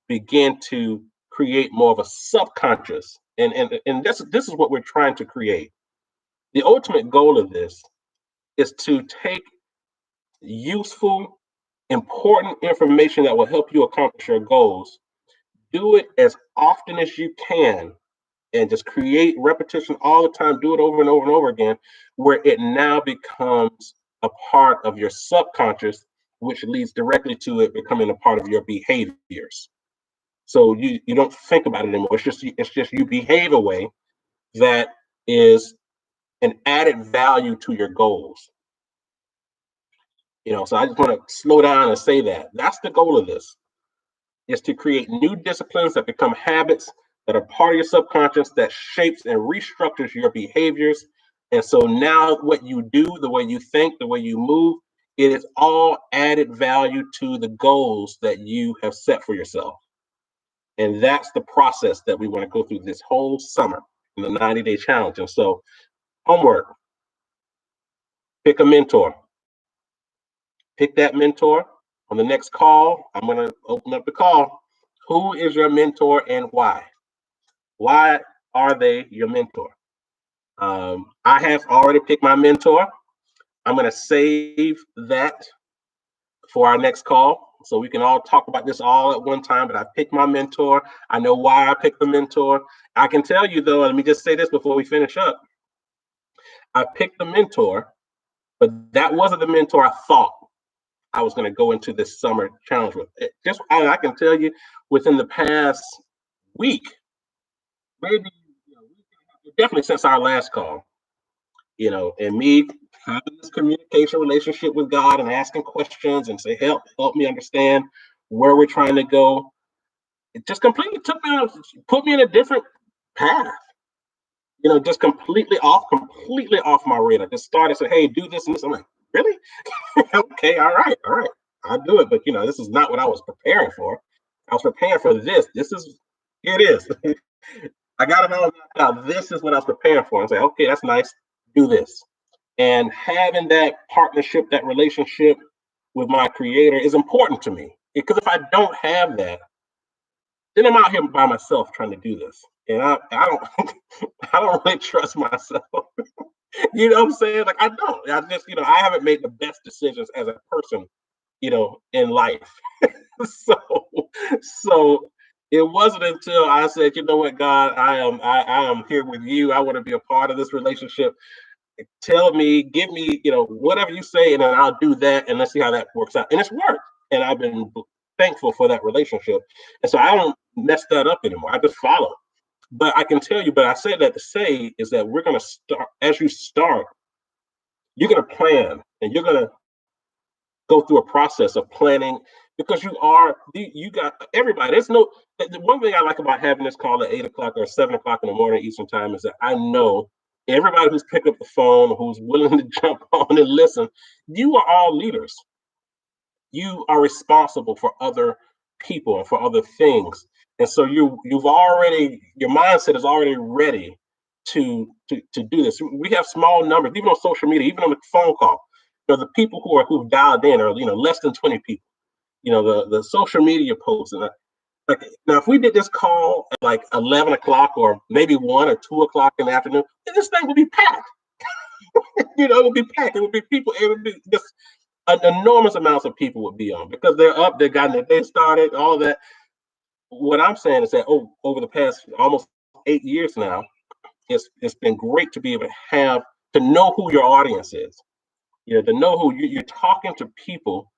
begin to create more of a subconscious, and this is what we're trying to create. The ultimate goal of this is to take useful, important information that will help you accomplish your goals, do it as often as you can, and just create repetition all the time, do it over and over and over again, where it now becomes a part of your subconscious, which leads directly to it becoming a part of your behaviors. So you don't think about it anymore. It's just you behave a way that is an added value to your goals. So I just want to slow down and say that that's the goal of this, is to create new disciplines that become habits that are part of your subconscious, that shapes and restructures your behaviors. And so now what you do, the way you think, the way you move, it is all added value to the goals that you have set for yourself. And that's the process that we want to go through this whole summer in the 90-day challenge. And so, homework: pick a mentor. Pick that mentor. On the next call, I'm going to open up the call. Who is your mentor and why? Why are they your mentor? I have already picked my mentor. I'm going to save that for our next call, so we can all talk about this all at one time. But I picked my mentor. I know why I picked the mentor. I can tell you, though, let me just say this before we finish up. I picked the mentor, but that wasn't the mentor I thought I was going to go into this summer challenge with. I can tell you, within the past week, maybe definitely since our last call, and me having this communication relationship with God and asking questions and say, help me understand where we're trying to go. It just completely put me in a different path. Just completely off my radar. Just started saying, hey, do this and this. I'm like, really? Okay, all right. I'll do it. But this is not what I was preparing for. I was preparing for this. Here it is. I got it all mapped out. This is what I was preparing for. And say, okay, that's nice. Do this. And having that partnership, that relationship with my creator is important to me. Because if I don't have that, then I'm out here by myself trying to do this. And I don't I don't really trust myself. You know what I'm saying? Like I don't. I just, I haven't made the best decisions as a person, in life. so so it wasn't until I said, you know what, God, I am here with you. I want to be a part of this relationship. Tell me, give me, whatever you say, and then I'll do that, and let's see how that works out. And it's worked. And I've been thankful for that relationship. And so I don't mess that up anymore. I just follow. But I can tell you, but I said that to say is that we're going to start, as you start, you're going to plan and you're going to go through a process of planning because you got everybody. There's no, the one thing I like about having this call at 8 o'clock or 7 o'clock in the morning Eastern time is that I know everybody who's picked up the phone, who's willing to jump on and listen, you are all leaders. You are responsible for other people and for other things. And so your mindset is already ready to do this. We have small numbers, even on social media, even on the phone call. The people who've dialed in are less than 20 people. The social media posts and like now, if we did this call at like 11 o'clock or maybe 1 or 2 o'clock in the afternoon, this thing would be packed. It would be packed. It would be people. It would be just an enormous amounts of people would be on because they're up, they've gotten their day started, all that. What I'm saying is that over the past almost 8 years now, it's been great to be able to know who your audience is. To know who you're talking to people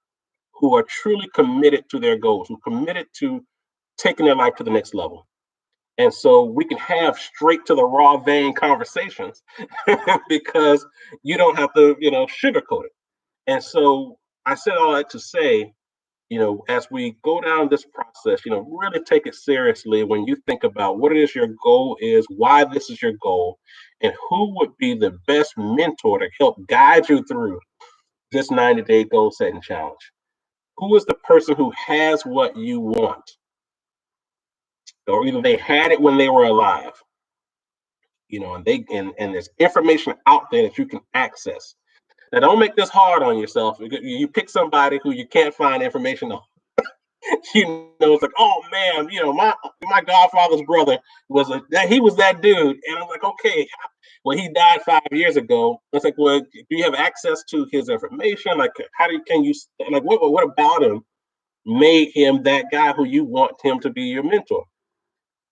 who are truly committed to their goals, who are committed to taking their life to the next level. And so we can have straight to the raw vein conversations because you don't have to, sugarcoat it. And so I said all that to say, as we go down this process, really take it seriously when you think about what it is your goal is, why this is your goal, and who would be the best mentor to help guide you through this 90-day goal setting challenge. Who is the person who has what you want? Or either they had it when they were alive, and there's information out there that you can access. Now, don't make this hard on yourself. You pick somebody who you can't find information on. It's like, oh man, my godfather's brother he was that dude, and I'm like, okay, well, he died 5 years ago. It's like, well, do you have access to his information? Like, can you like what about him made him that guy who you want him to be your mentor?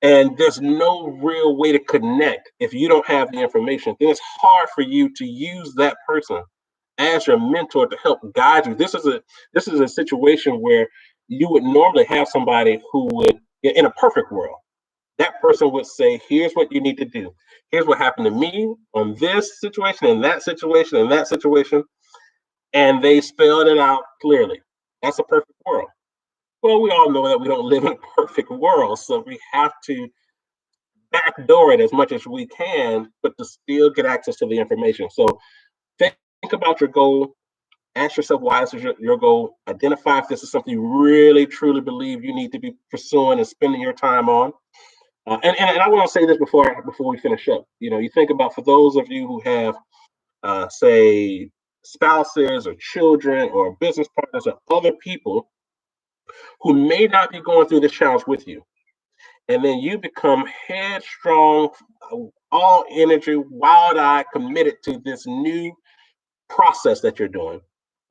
And there's no real way to connect if you don't have the information. Then it's hard for you to use that person as your mentor to help guide you. This is a situation where you would normally have somebody who would, in a perfect world, that person would say, here's what you need to do. Here's what happened to me on this situation and that situation and that situation. And they spelled it out clearly. That's a perfect world. Well, we all know that we don't live in a perfect world. So we have to backdoor it as much as we can, but to still get access to the information. So think about your goal. Ask yourself why this is your goal. Identify if this is something you really, truly believe you need to be pursuing and spending your time on. And I want to say this before we finish up. You think about, for those of you who have, say, spouses or children or business partners or other people who may not be going through this challenge with you, and then you become headstrong, all energy, wild-eyed, committed to this new process that you're doing,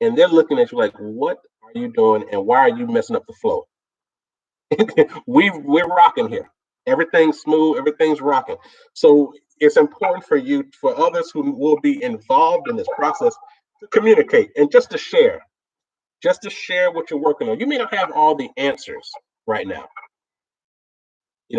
and they're looking at you like, what are you doing and why are you messing up the flow? We're rocking here. Everything's smooth, everything's rocking. So it's important for others who will be involved in this process, to communicate and just to share. just to share what you're working on. You may not have all the answers right now,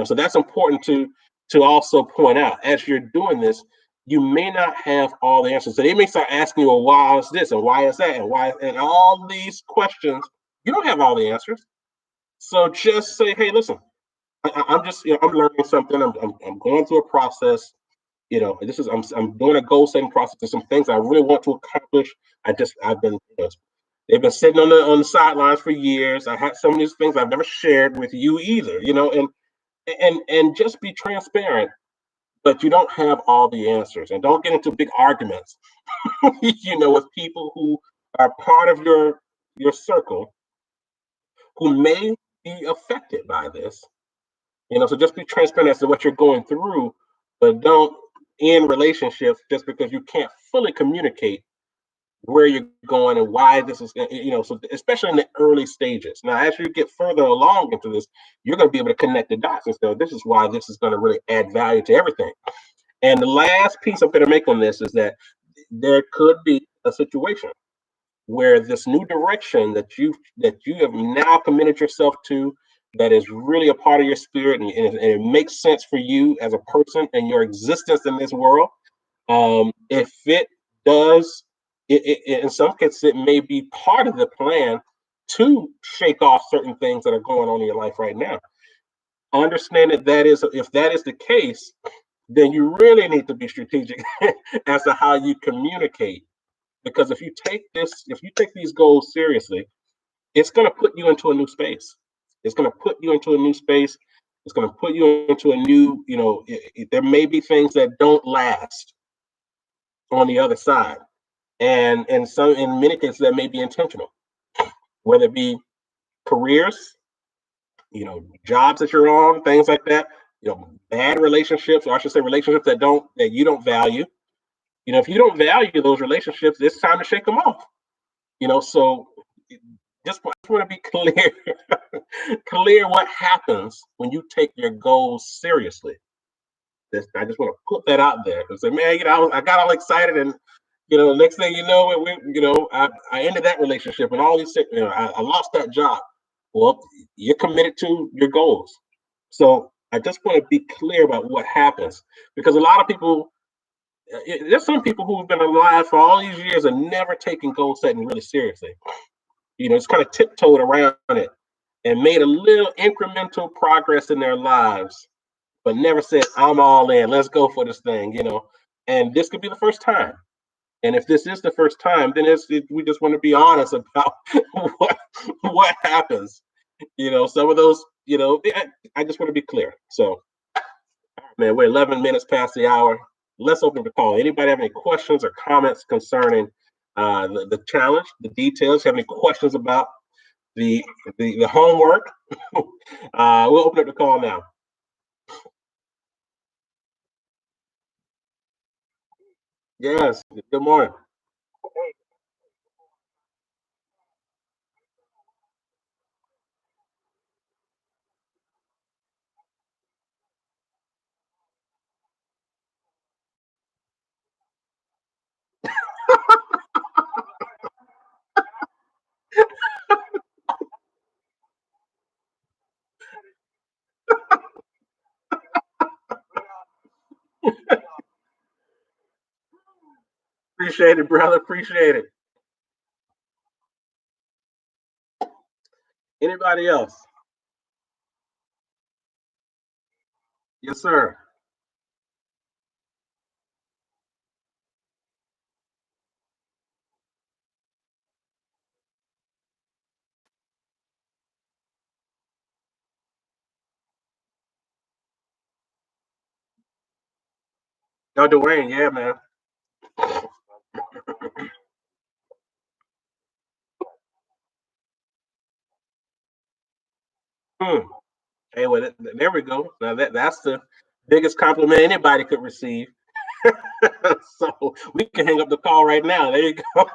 so that's important to also point out as you're doing this. You may not have all the answers, so they may start asking you, well, why is this and why is that and why, and all these questions. You don't have all the answers, so just say, hey, listen, I'm just, I'm learning something. I'm going through a process. This is, I'm doing a goal setting process. There's some things I really want to accomplish. I've been, they've been sitting on the sidelines for years. I had some of these things I've never shared with you either. And just be transparent. But you don't have all the answers, and don't get into big arguments. With people who are part of your circle who may be affected by this. So just be transparent as to what you're going through, but don't end relationships just because you can't fully communicate where you're going and why this is, so especially in the early stages. Now, as you get further along into this, you're going to be able to connect the dots and say, this is why this is going to really add value to everything. And the last piece I'm going to make on this is that there could be a situation where this new direction that you have now committed yourself to, that is really a part of your spirit, and it makes sense for you as a person and your existence in this world. If it does, in some cases, it may be part of the plan to shake off certain things that are going on in your life right now. Understand that if that is the case, then you really need to be strategic as to how you communicate. Because if you take these goals seriously, it's going to put you into a new space. It's going to put you into a new space. It's going to put you into a new, there may be things that don't last on the other side. And some, in many cases, that may be intentional, whether it be careers, jobs that you're on, things like that, bad relationships, or I should say relationships that you don't value. If you don't value those relationships, it's time to shake them off. So just want to be clear, clear what happens when you take your goals seriously. I just want to put that out there and say, man, I got all excited, and next thing you know, I ended that relationship, and all these, I lost that job. Well, you're committed to your goals, so I just want to be clear about what happens, because a lot of people, there's some people who have been alive for all these years and never taken goal setting really seriously. It's kind of tiptoed around it and made a little incremental progress in their lives, but never said, I'm all in, let's go for this thing. And this could be the first time. And if this is the first time, then we just want to be honest about what happens. Some of those, I just want to be clear. So, man, we're 11 minutes past the hour. Let's open the call. Anybody have any questions or comments concerning the challenge, the details? Have any questions about the homework? We'll open up the call now. Yes. Good morning. Appreciate it, brother. Appreciate it. Anybody else? Yes, sir. No, Dwayne. Yeah, man. Hmm. Hey, well, there we go. Now that's the biggest compliment anybody could receive. So we can hang up the call right now. There you go.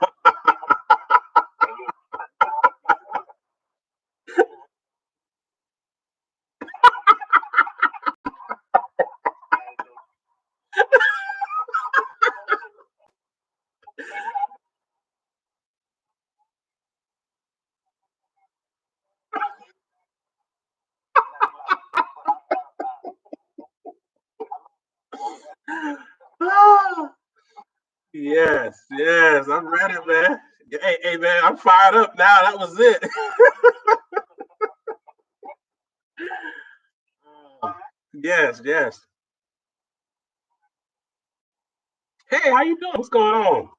Yes, I'm ready, man. Hey, man, I'm fired up now. That was it. Yes. Hey, how you doing? What's going on?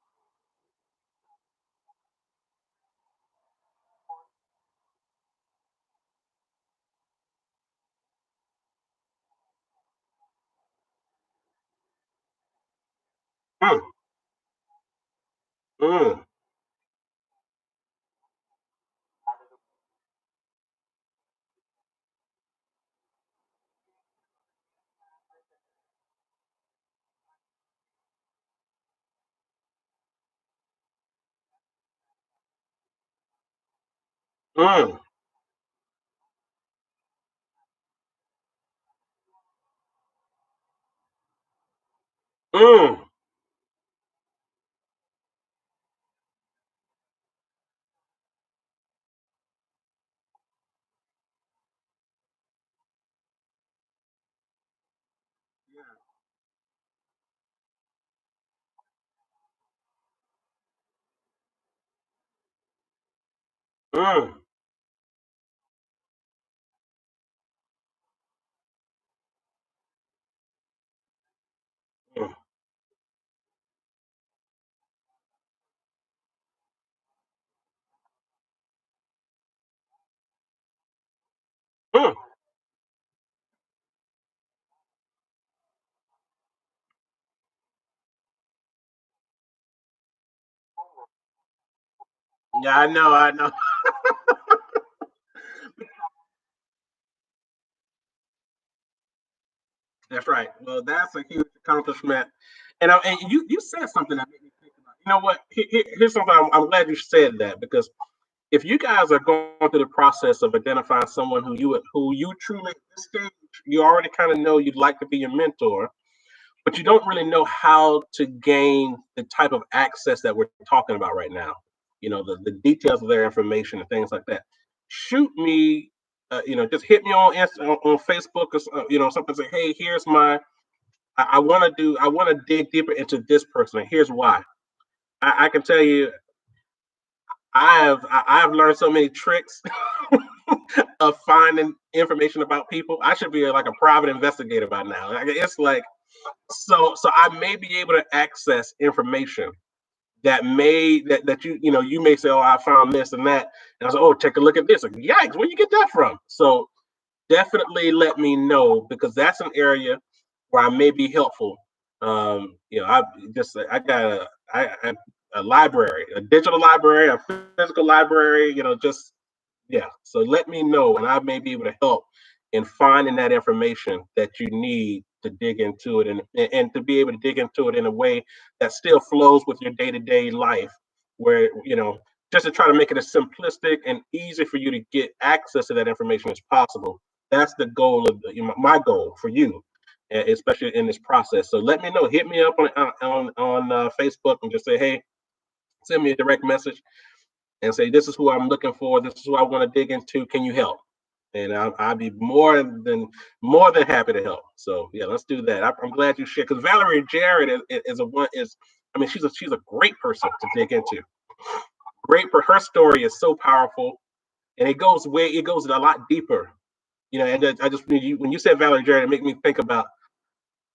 Mm, mm, mm, mm, mm, mm, mm. Yeah, I know. That's right. Well, that's a huge accomplishment. And you said something that made me think about. You know what? Here's something. I'm glad you said that because if you guys are going through the process of identifying someone who you truly at this stage you already kind of know you'd like to be your mentor, but you don't really know how to gain the type of access that we're talking about right now. The details of their information and things like that. Shoot me, just hit me on Facebook or something. Say, hey, here's my. I want to do. I want to dig deeper into this person. And here's why. I can tell you, I've learned so many tricks of finding information about people. I should be like a private investigator by now. Like, it's like so I may be able to access information that you may say, oh, I found this and that, and I was like, oh, take a look at this. Like, yikes, where you get that from? So definitely let me know because that's an area where I may be helpful. I got a library, a digital library, a physical library. Just yeah. So let me know, and I may be able to help in finding that information that you need to dig into it, and to be able to dig into it in a way that still flows with your day to day life, where just to try to make it as simplistic and easy for you to get access to that information as possible. That's the goal of my goal for you, especially in this process. So let me know. Hit me up on Facebook and just say, hey, send me a direct message and say, this is who I'm looking for. This is who I want to dig into. Can you help? And I'll be more than happy to help. So yeah, let's do that. I'm glad you shared because Valerie Jarrett is a one is I mean she's a great person to dig into. Great for her story is so powerful and it goes a lot deeper. And I just when you said Valerie Jarrett, it made me think about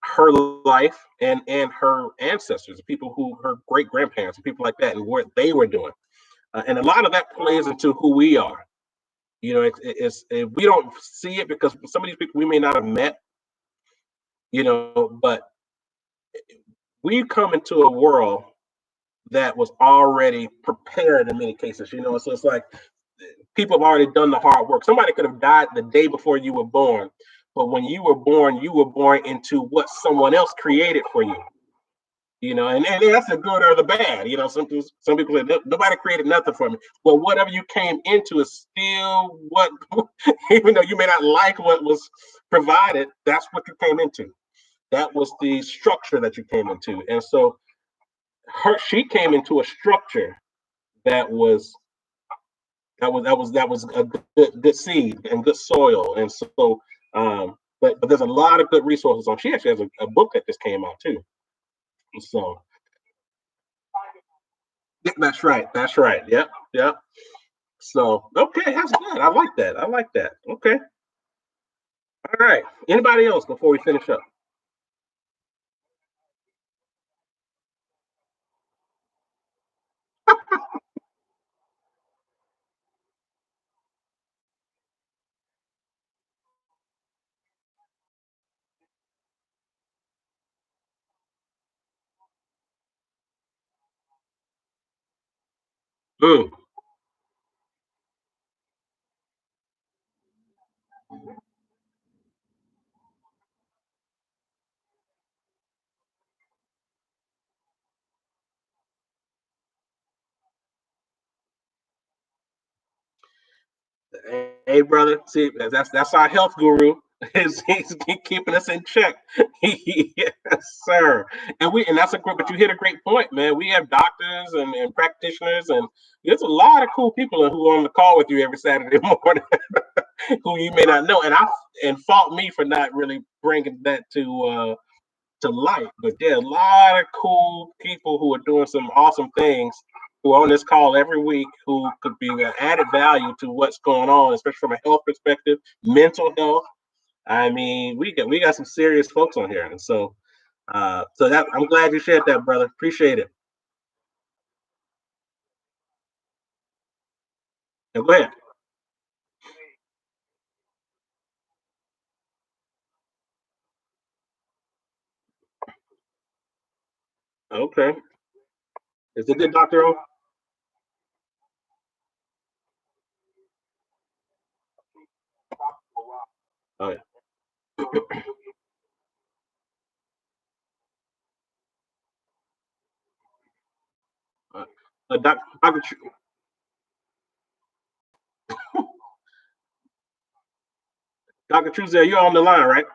her life and her ancestors, the people who her great grandparents, and people like that, and what they were doing. And a lot of that plays into who we are. We don't see it because some of these people we may not have met, but we come into a world that was already prepared in many cases. So it's like people have already done the hard work. Somebody could have died the day before you were born, but when you were born into what someone else created for you. And that's the good or the bad. Some people say nobody created nothing for me. Well, whatever you came into is still what, even though you may not like what was provided, that's what you came into. That was the structure that you came into, and so she came into a structure that was that was a good seed and good soil, and so but there's a lot of good resources on. She actually has a book that just came out too. So Yeah, that's right. That's right. Yep. Yep. So okay, that's good. I like that. I like that. Okay. All right. Anybody else before we finish up? Mm. Hey, brother. See, that's our health guru. He's keeping us in check. Yes, sir. And that's a great. But you hit a great point, man. We have doctors and practitioners, and there's a lot of cool people who are on the call with you every Saturday morning, who you may not know. And fault me for not really bringing that to light. But there are a lot of cool people who are doing some awesome things who are on this call every week who could be an added value to what's going on, especially from a health perspective, mental health. I mean, we got some serious folks on here, and so that I'm glad you shared that, brother. Appreciate it. Now, go ahead. Okay, is it good, Doctor O? Oh yeah. Doctor Doctor Truesdale, you're on the line, right?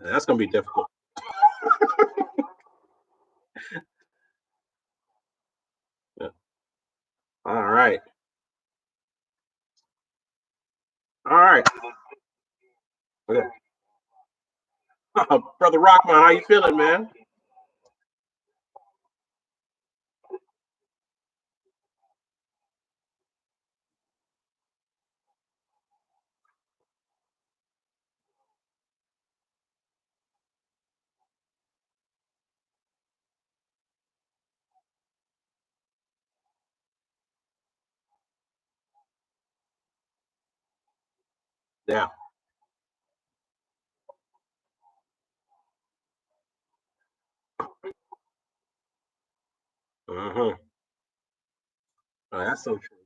That's gonna be difficult. Yeah. All right, all right. Okay. Brother Rockman, how you feeling, man? Yeah. Mm-hmm. Oh, that's so true.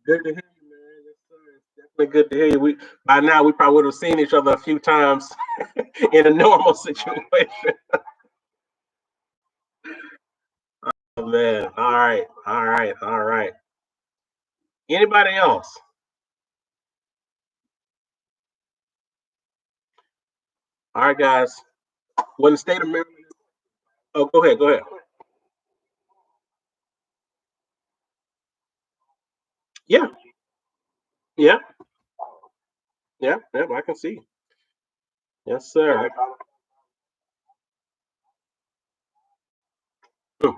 Good to hear you, man. Yes, sir. It's definitely good to hear you. We by now we probably would have seen each other a few times in a normal situation. Oh, man. All right. All right. All right. Anybody else? All right, guys. When the state of Maryland. Oh, go ahead. Go ahead. Yeah. Yeah. Yeah. Yeah. I can see. Yes, sir. Hmm.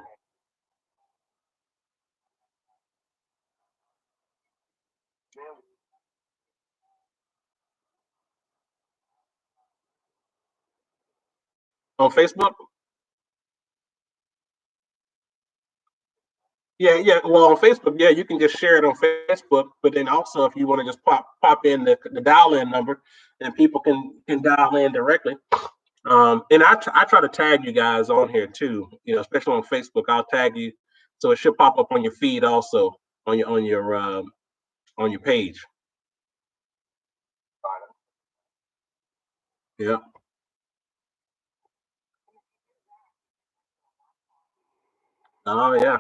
On Facebook. Yeah, yeah. Well, on Facebook, yeah, you can just share it on Facebook. But then also, if you want to just pop in the dial in number, and people can dial in directly. And I try to tag you guys on here too. You know, especially on Facebook, I'll tag you, so it should pop up on your feed also on your page. Yeah. Oh yeah.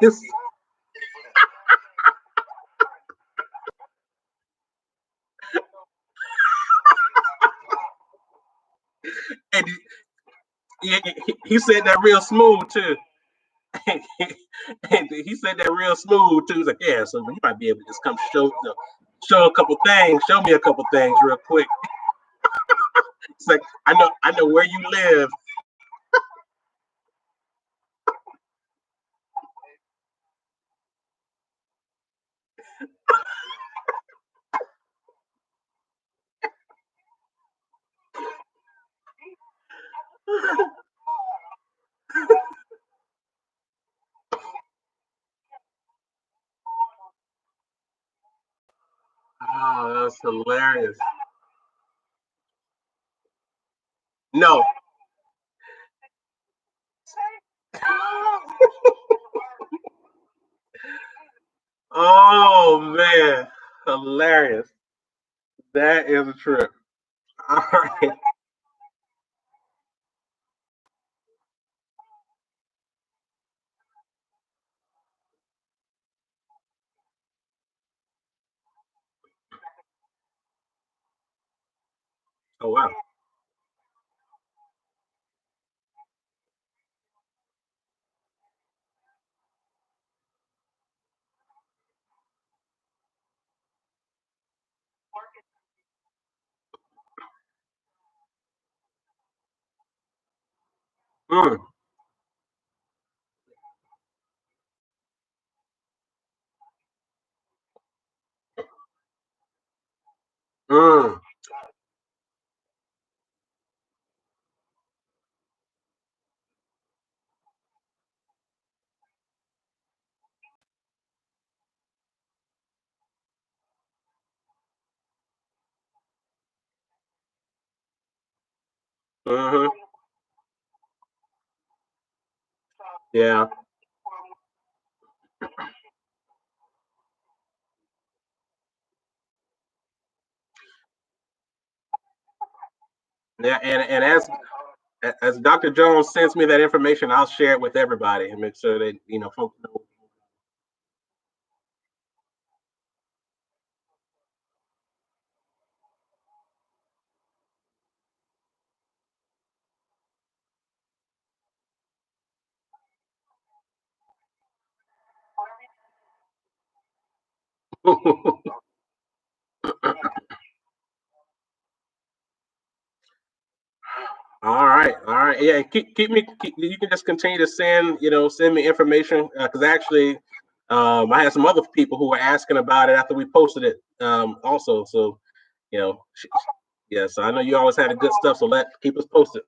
This, and he said that real smooth too. And he said that real smooth too. He's like, yeah, so you might be able to just come show a couple things, show me a couple things real quick. It's like I know where you live. Oh, that's hilarious. No. Oh man, hilarious. That is a trip. All right. Oh wow. Mm, mm, mm-hmm. Yeah. Yeah. And as Dr. Jones sends me that information, I'll share it with everybody and make sure that folks know. All right, all right. Yeah, keep me. You can just continue to send me information because actually, I had some other people who were asking about it after we posted it. Also, so you know, yeah. So I know you always had the good stuff. So keep us posted.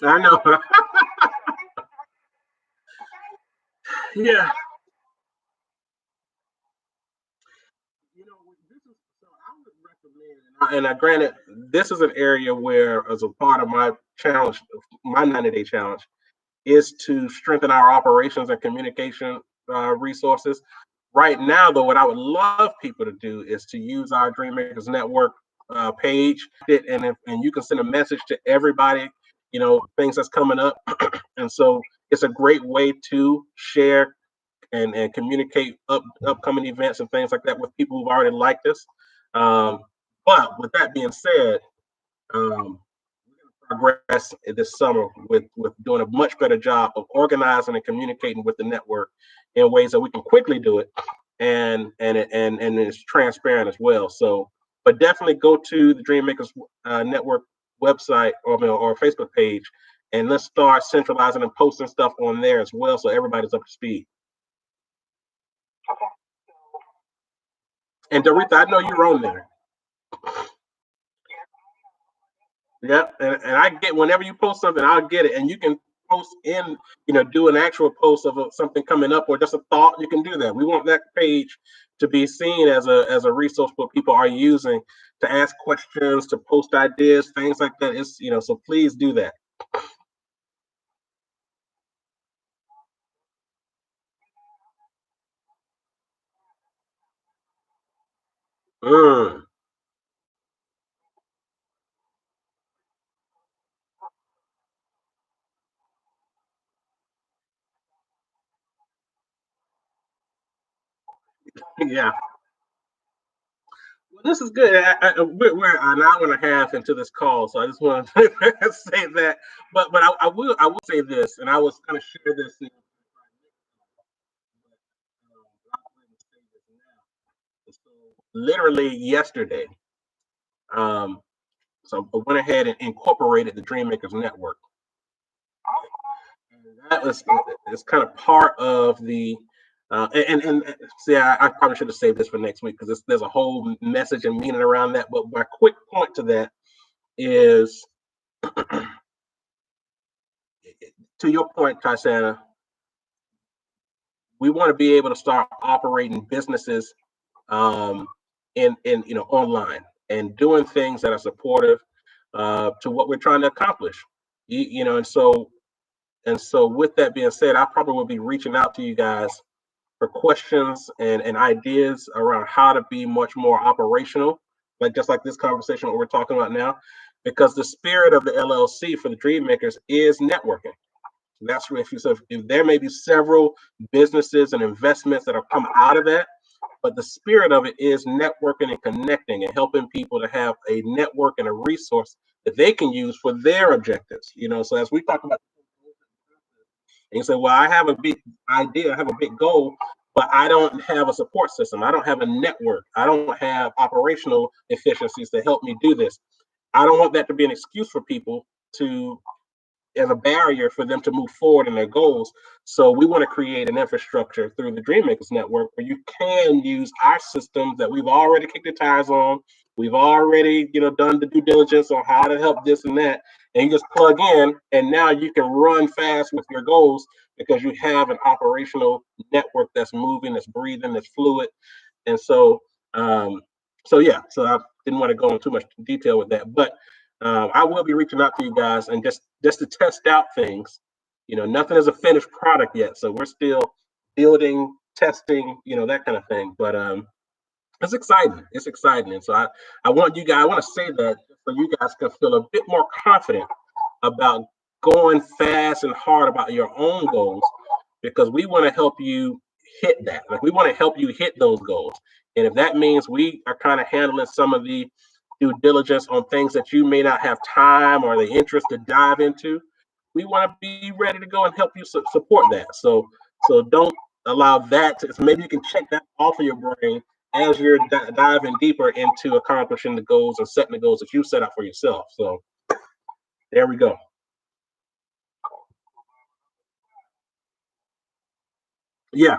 I know. Yeah. This is so I would recommend, and I granted, this is an area where, as a part of my challenge, my 90-day challenge, is to strengthen our operations and communication resources. Right now, though, what I would love people to do is to use our Dream Makers Network page, and you can send a message to everybody, things that's coming up, and so it's a great way to share and communicate upcoming events and things like that with people who've already liked us. Um, but with that being said, um, progress this summer with doing a much better job of organizing and communicating with the network in ways that we can quickly do it and it's transparent as well. So, but definitely go to the Dream Makers Network website or Facebook page, and let's start centralizing and posting stuff on there as well, so everybody's up to speed. And Doretha, I know you're on there. Yep, and I get whenever you post something, I'll get it, and you can post in, do an actual post of something coming up or just a thought. You can do that. We want that page to be seen as a resource what people are using to ask questions, to post ideas, things like that. So please do that. Mm. Yeah. Well, this is good. We're an hour and a half into this call, so I just want to say that. But I will say this, and I was going to share this. So literally yesterday, um, so I went ahead and incorporated the Dreammakers Network. And that was it's kind of part of the and see, I probably should have saved this for next week because there's a whole message and meaning around that. But my quick point to that is, to your point, Tysana, we want to be able to start operating businesses in online and doing things that are supportive to what we're trying to accomplish. And so with that being said, I probably will be reaching out to you guys for questions and ideas around how to be much more operational, like just like this conversation what we're talking about now, because the spirit of the LLC for the Dream Makers is networking. That's where if there may be several businesses and investments that have come out of that, but the spirit of it is networking and connecting and helping people to have a network and a resource that they can use for their objectives. So as we talk about, and you say, well, I have a big idea, I have a big goal, but I don't have a support system. I don't have a network. I don't have operational efficiencies to help me do this. I don't want that to be an excuse for people to as a barrier for them to move forward in their goals. So we want to create an infrastructure through the Dreammakers Network where you can use our systems that we've already kicked the tires on. We've already, done the due diligence on how to help this and that, and you just plug in, and now you can run fast with your goals because you have an operational network that's moving, that's breathing, that's fluid, and um, yeah, so I didn't want to go into too much detail with that, but I will be reaching out to you guys and just to test out things. Nothing is a finished product yet, so we're still building, testing, that kind of thing. But it's exciting. It's exciting, and so I want you guys. I want to say that so you guys can feel a bit more confident about going fast and hard about your own goals because we want to help you hit that. Like we want to help you hit those goals. And if that means we are kind of handling some of the due diligence on things that you may not have time or the interest to dive into, we want to be ready to go and help you support that. So don't allow that to, so maybe you can check that off of your brain as you're diving deeper into accomplishing the goals and setting the goals that you set up for yourself. So there we go. Yeah.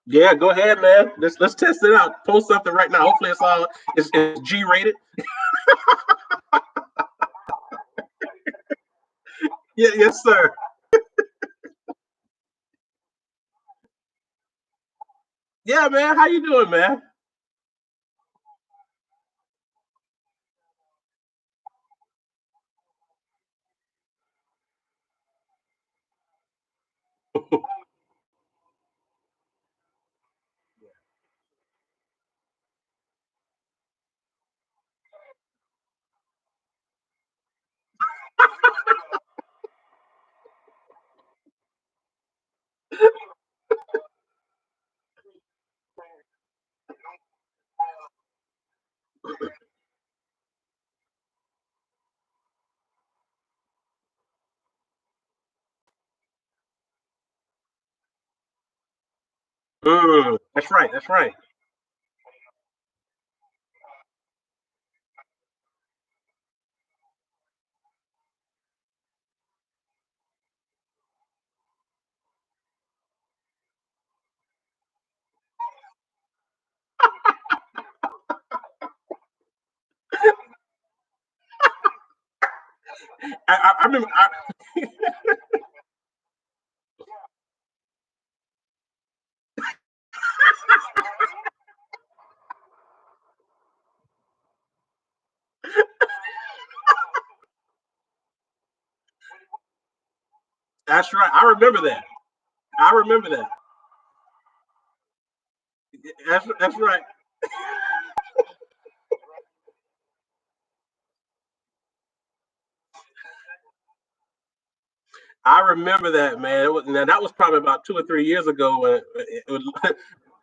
Yeah, go ahead, man. Let's test it out. Post something right now. Hopefully, it's G rated. Yeah, yes, sir. Yeah, man. How you doing, man? That's right. That's right. I remember. That's right. I remember that. I remember that. That's right. I remember that, man. Now that was probably about 2 or 3 years ago when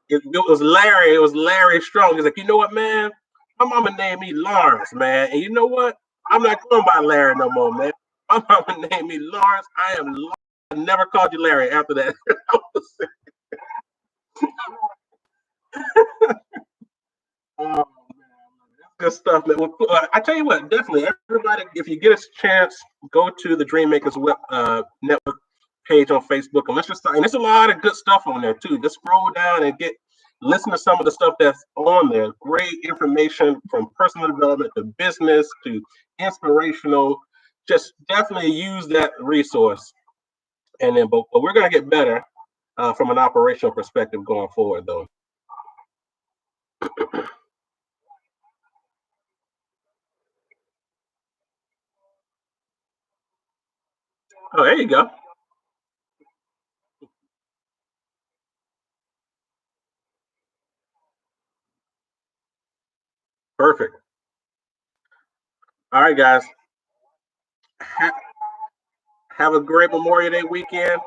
it was Larry. It was Larry Strong. He's like, you know what, man? My mama named me Lawrence, man. And you know what? I'm not going by Larry no more, man. My mama named me Lawrence. I am Lawrence. I never called you Larry after that. Oh, good stuff, man. Well, I tell you what, definitely, everybody, if you get a chance, go to the Dream Makers Network page on Facebook, and let's just start. And there's a lot of good stuff on there too. Just scroll down and listen to some of the stuff that's on there. Great information from personal development to business to inspirational. Just definitely use that resource. And then, but we're gonna get better from an operational perspective going forward, though. Oh, there you go. Perfect. All right, guys. Ha- have a great Memorial Day weekend.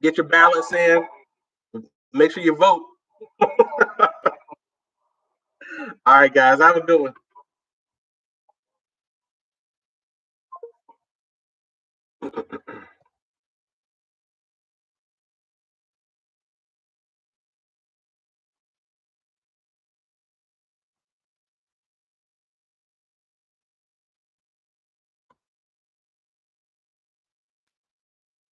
Get your ballots in. Make sure you vote. All right, guys. Have a good one.